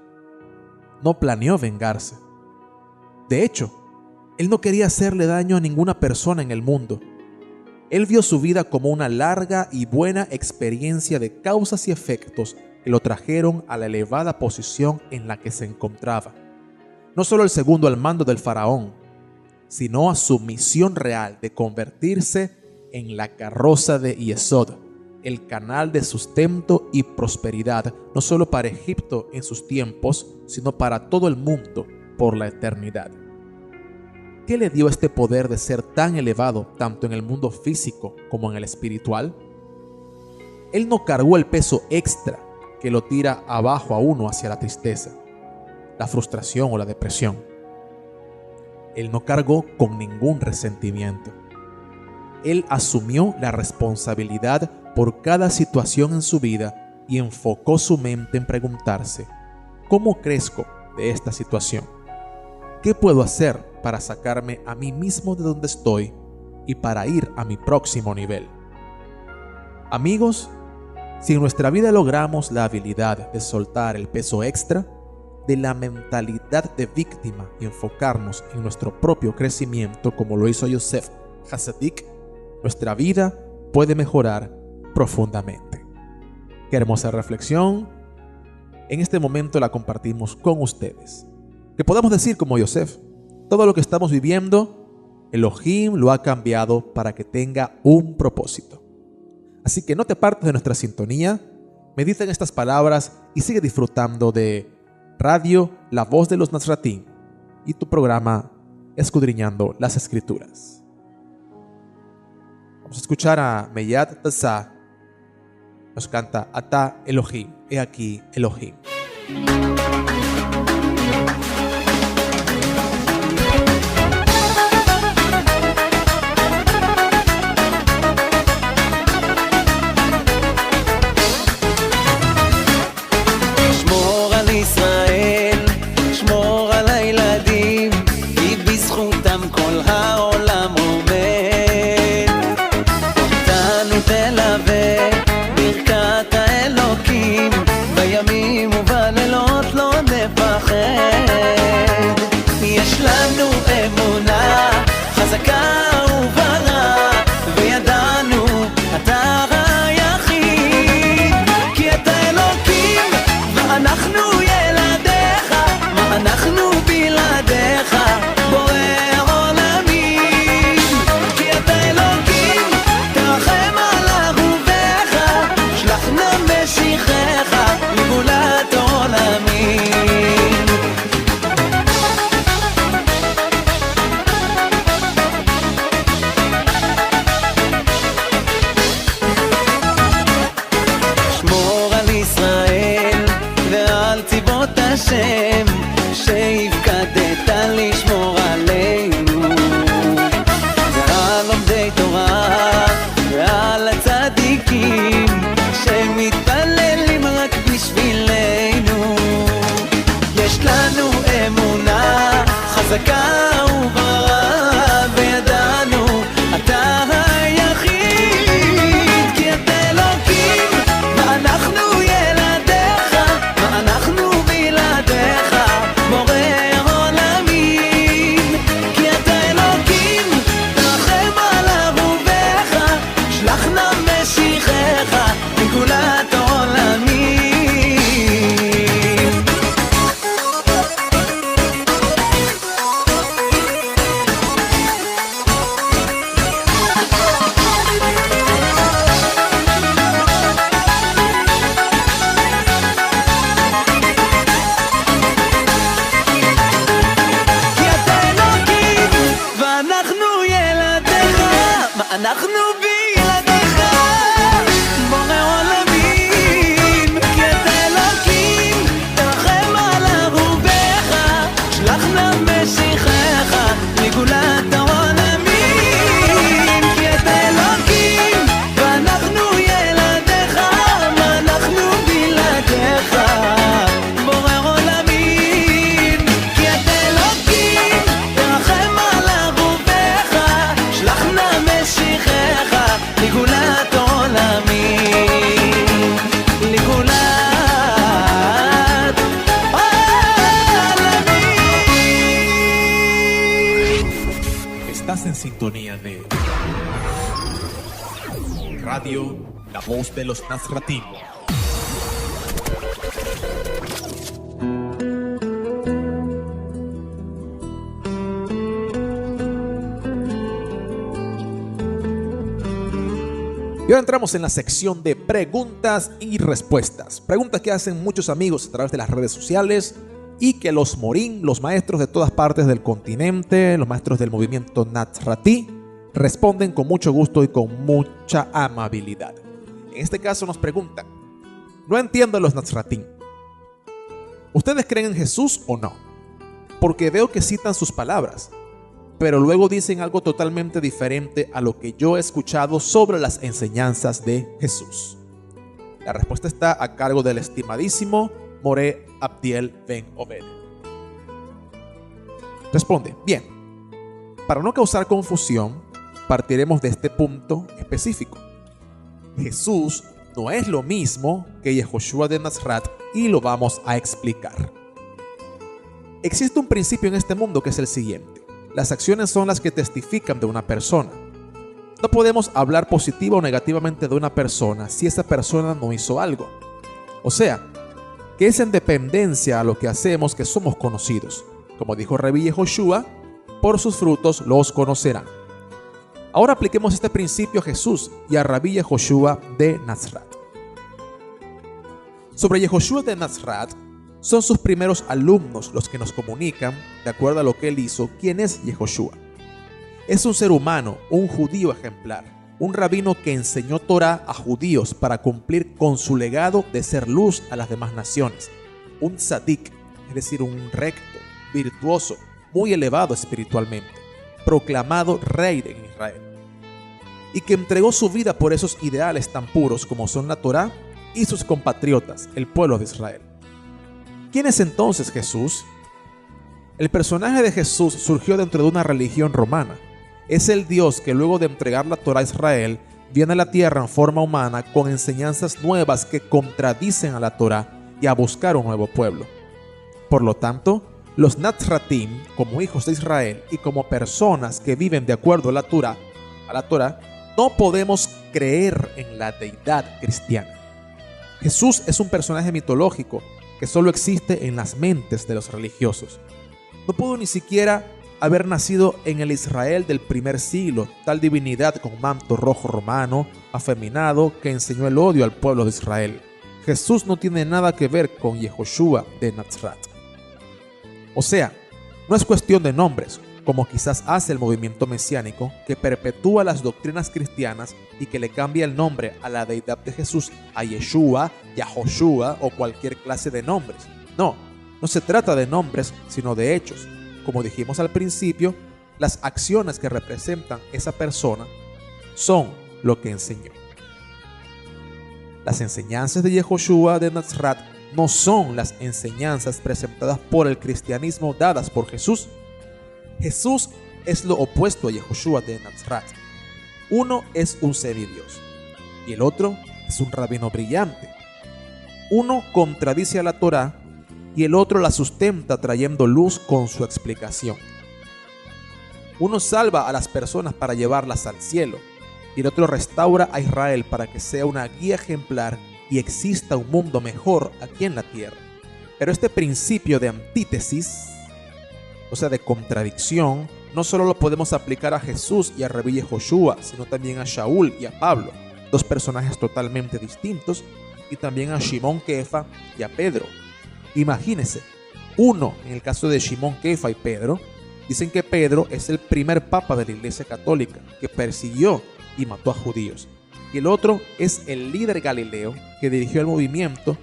No planeó vengarse. De hecho, él no quería hacerle daño a ninguna persona en el mundo. Él vio su vida como una larga y buena experiencia de causas y efectos que lo trajeron a la elevada posición en la que se encontraba. No solo el segundo al mando del faraón, sino a su misión real de convertirse en la carroza de Yesod, el canal de sustento y prosperidad, no solo para Egipto en sus tiempos, sino para todo el mundo por la eternidad. ¿Qué le dio este poder de ser tan elevado tanto en el mundo físico como en el espiritual? Él no cargó el peso extra que lo tira abajo a uno hacia la tristeza, la frustración o la depresión. Él no cargó con ningún resentimiento. Él asumió la responsabilidad por cada situación en su vida y enfocó su mente en preguntarse: ¿cómo crezco de esta situación? ¿Qué puedo hacer para sacarme a mí mismo de donde estoy y para ir a mi próximo nivel? Amigos, si en nuestra vida logramos la habilidad de soltar el peso extra de la mentalidad de víctima y enfocarnos en nuestro propio crecimiento, como lo hizo Yosef Hasadik, nuestra vida puede mejorar profundamente. Qué hermosa reflexión. En este momento la compartimos con ustedes. Que podamos decir como Yosef: todo lo que estamos viviendo, Elohim lo ha cambiado para que tenga un propósito. Así que no te apartes de nuestra sintonía, medita en estas palabras y sigue disfrutando de Radio La Voz de los Nazratín y tu programa Escudriñando las Escrituras. Vamos a escuchar a Meyat Tassah. Nos canta Atá Elohim, he aquí Elohim. שמור על ישראל, שמור על הילדים, כי בזכותם כל העולם עומד. אותנו תלווה ברכת האלוקים, בימים ובלילות לא נפרד. sintonía de Radio La Voz de los Nazratim. Y ahora entramos en la sección de preguntas y respuestas. Preguntas que hacen muchos amigos a través de las redes sociales y que los morín, los maestros de todas partes del continente, los maestros del movimiento Nazratí, responden con mucho gusto y con mucha amabilidad. En este caso nos preguntan: no entiendo a los Nazratín. ¿Ustedes creen en Jesús o no? Porque veo que citan sus palabras, pero luego dicen algo totalmente diferente a lo que yo he escuchado sobre las enseñanzas de Jesús. La respuesta está a cargo del estimadísimo Moré Abdiel Ben Obed. Responde: bien, para no causar confusión, partiremos de este punto específico. Jesús no es lo mismo que Yehoshua de Nazaret y lo vamos a explicar. Existe un principio en este mundo que es el siguiente: las acciones son las que testifican de una persona. No podemos hablar positiva o negativamente de una persona si esa persona no hizo algo. O sea, que es en dependencia a lo que hacemos que somos conocidos. Como dijo Rabbi Yehoshua, por sus frutos los conocerán. Ahora apliquemos este principio a Jesús y a Rabbi Yehoshua de Nazaret. Sobre Yehoshua de Nazaret, son sus primeros alumnos los que nos comunican, de acuerdo a lo que él hizo, quién es Yehoshua. Es un ser humano, un judío ejemplar, un rabino que enseñó Torah a judíos para cumplir con su legado de ser luz a las demás naciones. Un tzadik, es decir, un recto, virtuoso, muy elevado espiritualmente, proclamado rey en Israel, y que entregó su vida por esos ideales tan puros como son la Torah y sus compatriotas, el pueblo de Israel. ¿Quién es entonces Jesús? El personaje de Jesús surgió dentro de una religión romana. Es el Dios que luego de entregar la Torah a Israel, viene a la tierra en forma humana con enseñanzas nuevas que contradicen a la Torah y a buscar un nuevo pueblo. Por lo tanto, los Nazratim, como hijos de Israel y como personas que viven de acuerdo a la Torah, no podemos creer en la deidad cristiana. Jesús es un personaje mitológico que solo existe en las mentes de los religiosos. No pudo ni siquiera haber nacido en el Israel del primer siglo, tal divinidad con manto rojo romano, afeminado, que enseñó el odio al pueblo de Israel. Jesús no tiene nada que ver con Yehoshua de Nazaret. O sea, no es cuestión de nombres, como quizás hace el movimiento mesiánico, que perpetúa las doctrinas cristianas y que le cambia el nombre a la deidad de Jesús a Yeshua, Yahoshua o cualquier clase de nombres. No se trata de nombres, sino de hechos. Como dijimos al principio, las acciones que representan esa persona son lo que enseñó. Las enseñanzas de Yehoshua de Nazaret no son las enseñanzas presentadas por el cristianismo dadas por Jesús. Jesús es lo opuesto a Yehoshua de Nazaret. Uno es un semidios y el otro es un rabino brillante. Uno contradice a la Torah y el otro la sustenta trayendo luz con su explicación. Uno salva a las personas para llevarlas al cielo y el otro restaura a Israel para que sea una guía ejemplar y exista un mundo mejor aquí en la tierra. Pero este principio de antítesis, o sea, de contradicción, no solo lo podemos aplicar a Jesús y a Rabbi Yehoshua, sino también a Shaul y a Pablo, dos personajes totalmente distintos, y también a Shimón Kefa y a Pedro. Imagínense, uno, en el caso de Shimón Kefa y Pedro, dicen que Pedro es el primer papa de la Iglesia Católica, que persiguió y mató a judíos. Y el otro es el líder galileo que dirigió el movimiento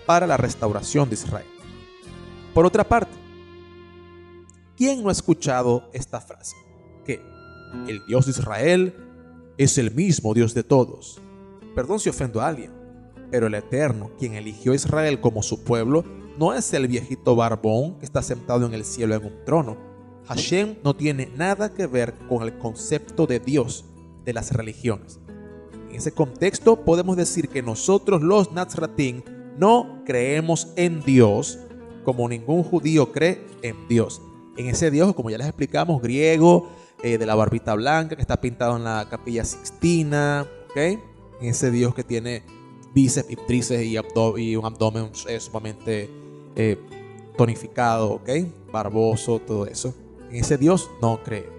para la restauración de Israel. Por otra parte, ¿quién no ha escuchado esta frase? Que el Dios de Israel es el mismo Dios de todos. Perdón si ofendo a alguien, pero el Eterno, quien eligió a Israel como su pueblo, no es el viejito barbón que está sentado en el cielo en un trono. Hashem no tiene nada que ver con el concepto de Dios de las religiones. En ese contexto podemos decir que nosotros los Nazratim no creemos en Dios como ningún judío cree en Dios. En ese Dios, como ya les explicamos, griego, de la barbita blanca que está pintado en la Capilla Sixtina, ¿ok? Ese Dios que tiene bíceps y tríceps y un abdomen sumamente tonificado, ¿ok? Barboso, todo eso. En ese Dios no creemos.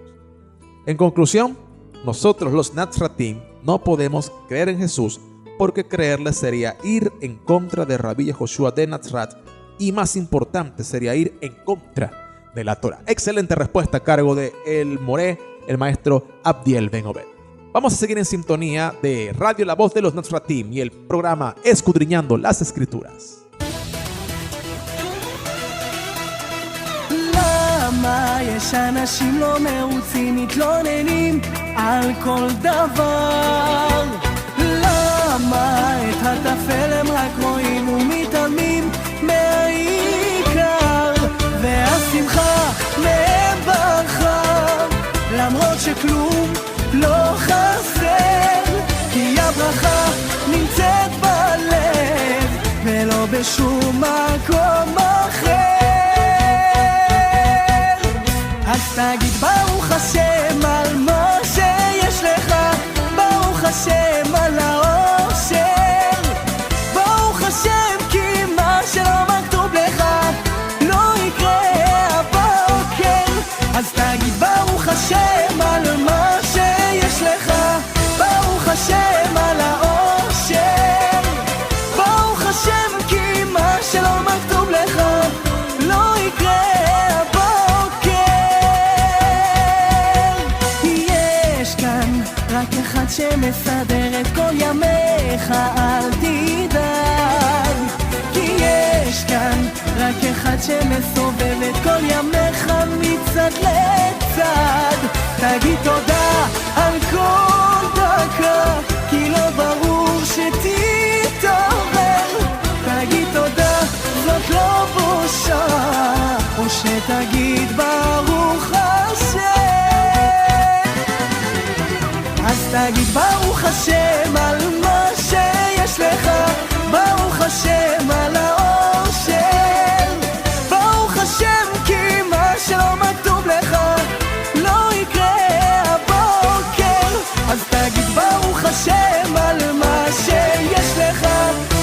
En conclusión, nosotros los Nazratim no podemos creer en Jesús porque creerle sería ir en contra de Rabbi Yehoshua de Nazaret y más importante sería ir en contra de la Torah. Excelente respuesta a cargo de el Moré, el maestro Abdiel Ben Obed. Vamos a seguir en sintonía de Radio La Voz de los Nazratim y el programa Escudriñando las Escrituras. למה יש אנשים לא מרוצים, מתלוננים על כל דבר? למה את הטפל הם רק רואים ומתעלמים מהעיקר? והשמחה מהם ברחה, למרות שכלום לא חסר, כי הברכה נמצאת בלב ולא בשום מקום אחר. אז תגיד ברוך השם על מה שיש לך, ברוך השם על האושר, ברוך השם כי מה שלא מכתוב לך לא יקרה הבוקר. אז תגיד ברוך השם על מה שיש לך, ברוך השם על האושר, ברוך השם כי מה שלא מכתוב לך לא יקרה. רק אחד שמסדר את כל ימיך, אל תדאג, כי יש כאן רק אחד שמסובב את כל ימיך מצד לצד. תגיד תודה על כל דקה, כי לא ברור שתתעורר. תגיד תודה, זאת לא בושה, או שתגיד ברוך השם. אז תגיד ברוך השם על מה שיש לך, ברוך השם על האושר, ברוך השם כי מה שלא מכתוב לך לא יקרה הבוקר. אז תגיד ברוך השם על מה שיש לך,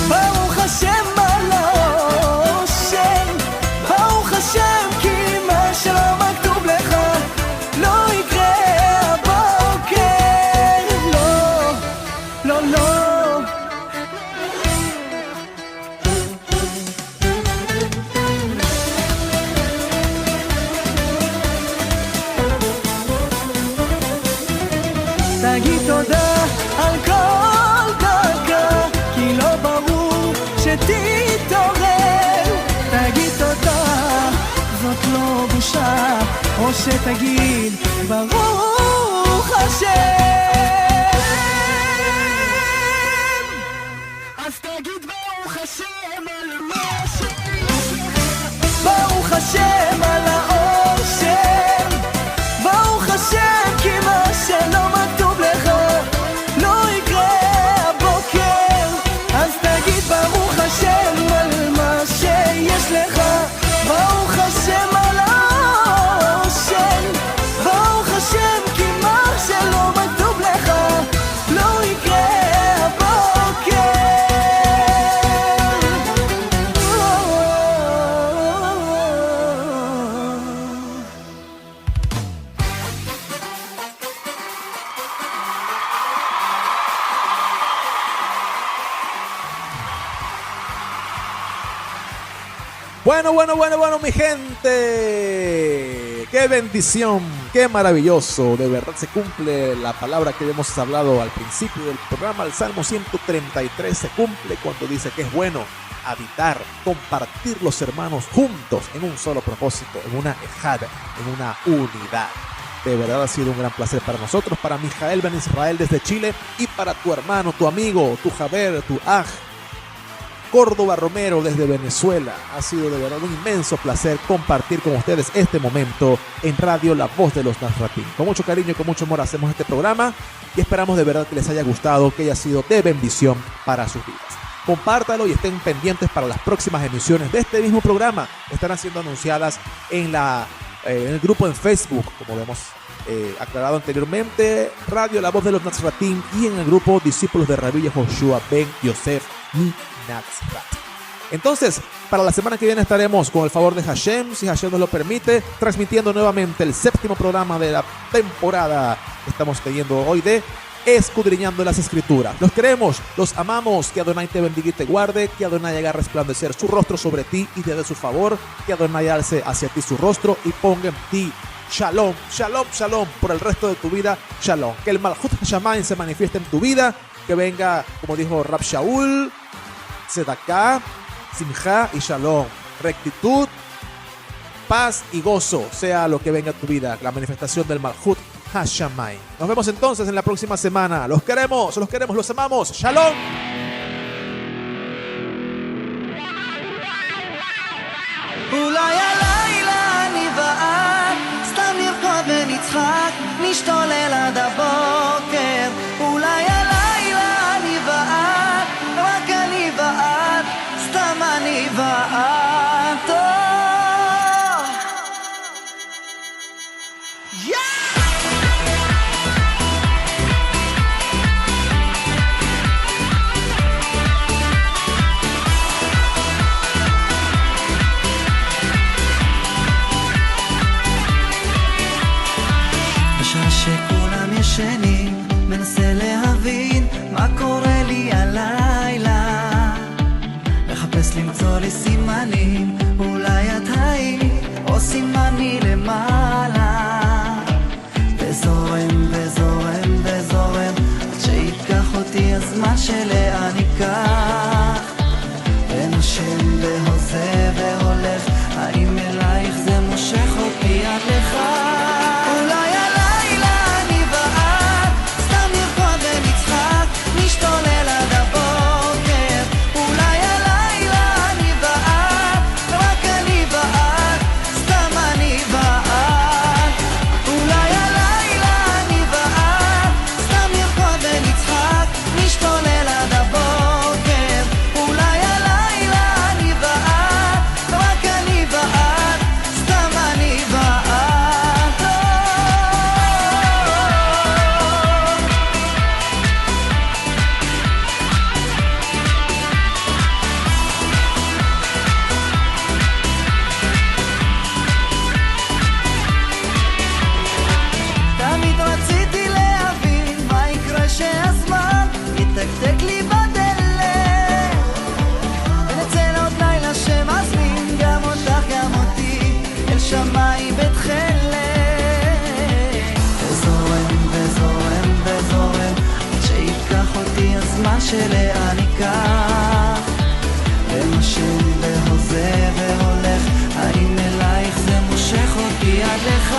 ברוך השם על האושר, ברוך השם כי מה שלא מכתוב לך לא יקרה הבוקר. לא, לא. תגיד תודה על כל דקה, כי לא ברור שתתעורר. תגיד תודה, זאת לא בושה, או שתגיד ברוך השם. אז תגיד ברוך השם על מה שיש לך, ברוך השם על האושר, ברוך השם כי מה שלא מכתוב לך לא יקרה הבוקר. אז תגיד ברוך השם על מה שיש לך, ברוך השם על האושר, ברוך השם כי מה שלא מכתוב לך לא יקרה הבוקר. Bueno, mi gente. Qué bendición, qué maravilloso. De verdad se cumple la palabra que hemos hablado al principio del programa. El Salmo 133 se cumple cuando dice que es bueno habitar, compartir los hermanos juntos en un solo propósito, en una ejad, en una unidad. De verdad ha sido un gran placer para nosotros, para Mijael Ben Israel desde Chile y para tu hermano, tu amigo, tu Javer, tu Aj, Córdoba Romero desde Venezuela. Ha sido de verdad un inmenso placer compartir con ustedes este momento en Radio La Voz de los Nazratim. Con mucho cariño y con mucho amor hacemos este programa y esperamos de verdad que les haya gustado, que haya sido de bendición para sus vidas. Compártalo y estén pendientes para las próximas emisiones de este mismo programa. Estarán siendo anunciadas en el grupo en Facebook, como lo hemos aclarado anteriormente, Radio La Voz de los Nazratim y en el grupo Discípulos de Rabbi Yehoshua Ben Yosef Natzrat. Entonces, para la semana que viene estaremos, con el favor de Hashem, si Hashem nos lo permite, transmitiendo nuevamente el 7º programa de la temporada que estamos teniendo hoy de Escudriñando las Escrituras. Los queremos, los amamos, que Adonai te bendiga y te guarde, que Adonai haga resplandecer su rostro sobre ti y te dé su favor, que Adonai alce hacia ti su rostro y ponga en ti Shalom, Shalom, Shalom, por el resto de tu vida, Shalom. Que el Malchut Hashamayim se manifieste en tu vida, que venga, como dijo Rab Shaul, Tzedakah, Simcha y Shalom, rectitud, paz y gozo, sea lo que venga a tu vida, la manifestación del Malchut Hashamayim. Nos vemos entonces en la próxima semana. Los queremos, los amamos. Shalom. אולי הלילה אני ואת סתם נרקוד ונצחק נשתולל עד הבוקר אולי הלילה אני ואת רק אני ואת סתם אני ואת שכולם ישנים, מנסה להבין מה קורה לי הלילה מחפש למצוא לי סימנים, אולי את היית או סימני למעלה וזורם וזורם וזורם עד שייקח אותי הזמן שלאן ייקח ונושם והוזה והולך האם אלייך זה מושך אותי עד לך אולי נשתולל עד הבוקר אולי הלילה אני ואת רק אני ואת סתם אני ואת אולי הלילה אני ואת סתם נרקוד ונצחק נשתולל עד הבוקר אולי הלילה אני ואת רק אני ואת סתם אני ואת תקתק לי בדלת ונצא לעוד לילה שמזמין גם אותך גם אותי אל שמיים בית חלק וזורם וזורם וזורם עד שייקח אותי הזמן שלאן ייקח ונושם והוזה והולך האם אלייך זה מושך אותי עד לך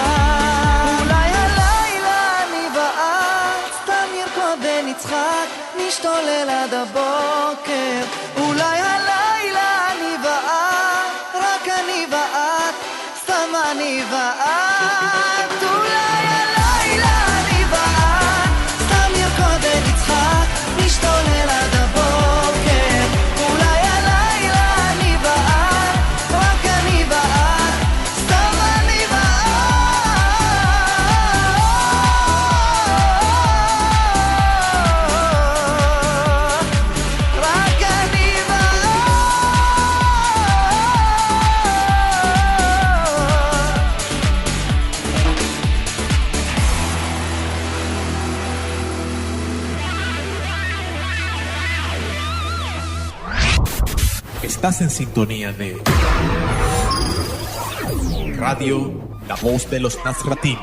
אולי הלילה אני ואת סתם נרקוד ונצחק נשתולל עד הבוקר אולי הלילה אני ואת רק אני ואת סתם אני ואת אולי הלילה אני ואת סתם נרקוד ונצחק נשתולל עד הבוקר אולי הלילה אני ואת רק אני ואת סתם אני ואת Estás en sintonía de Radio La Voz de los Nazratim.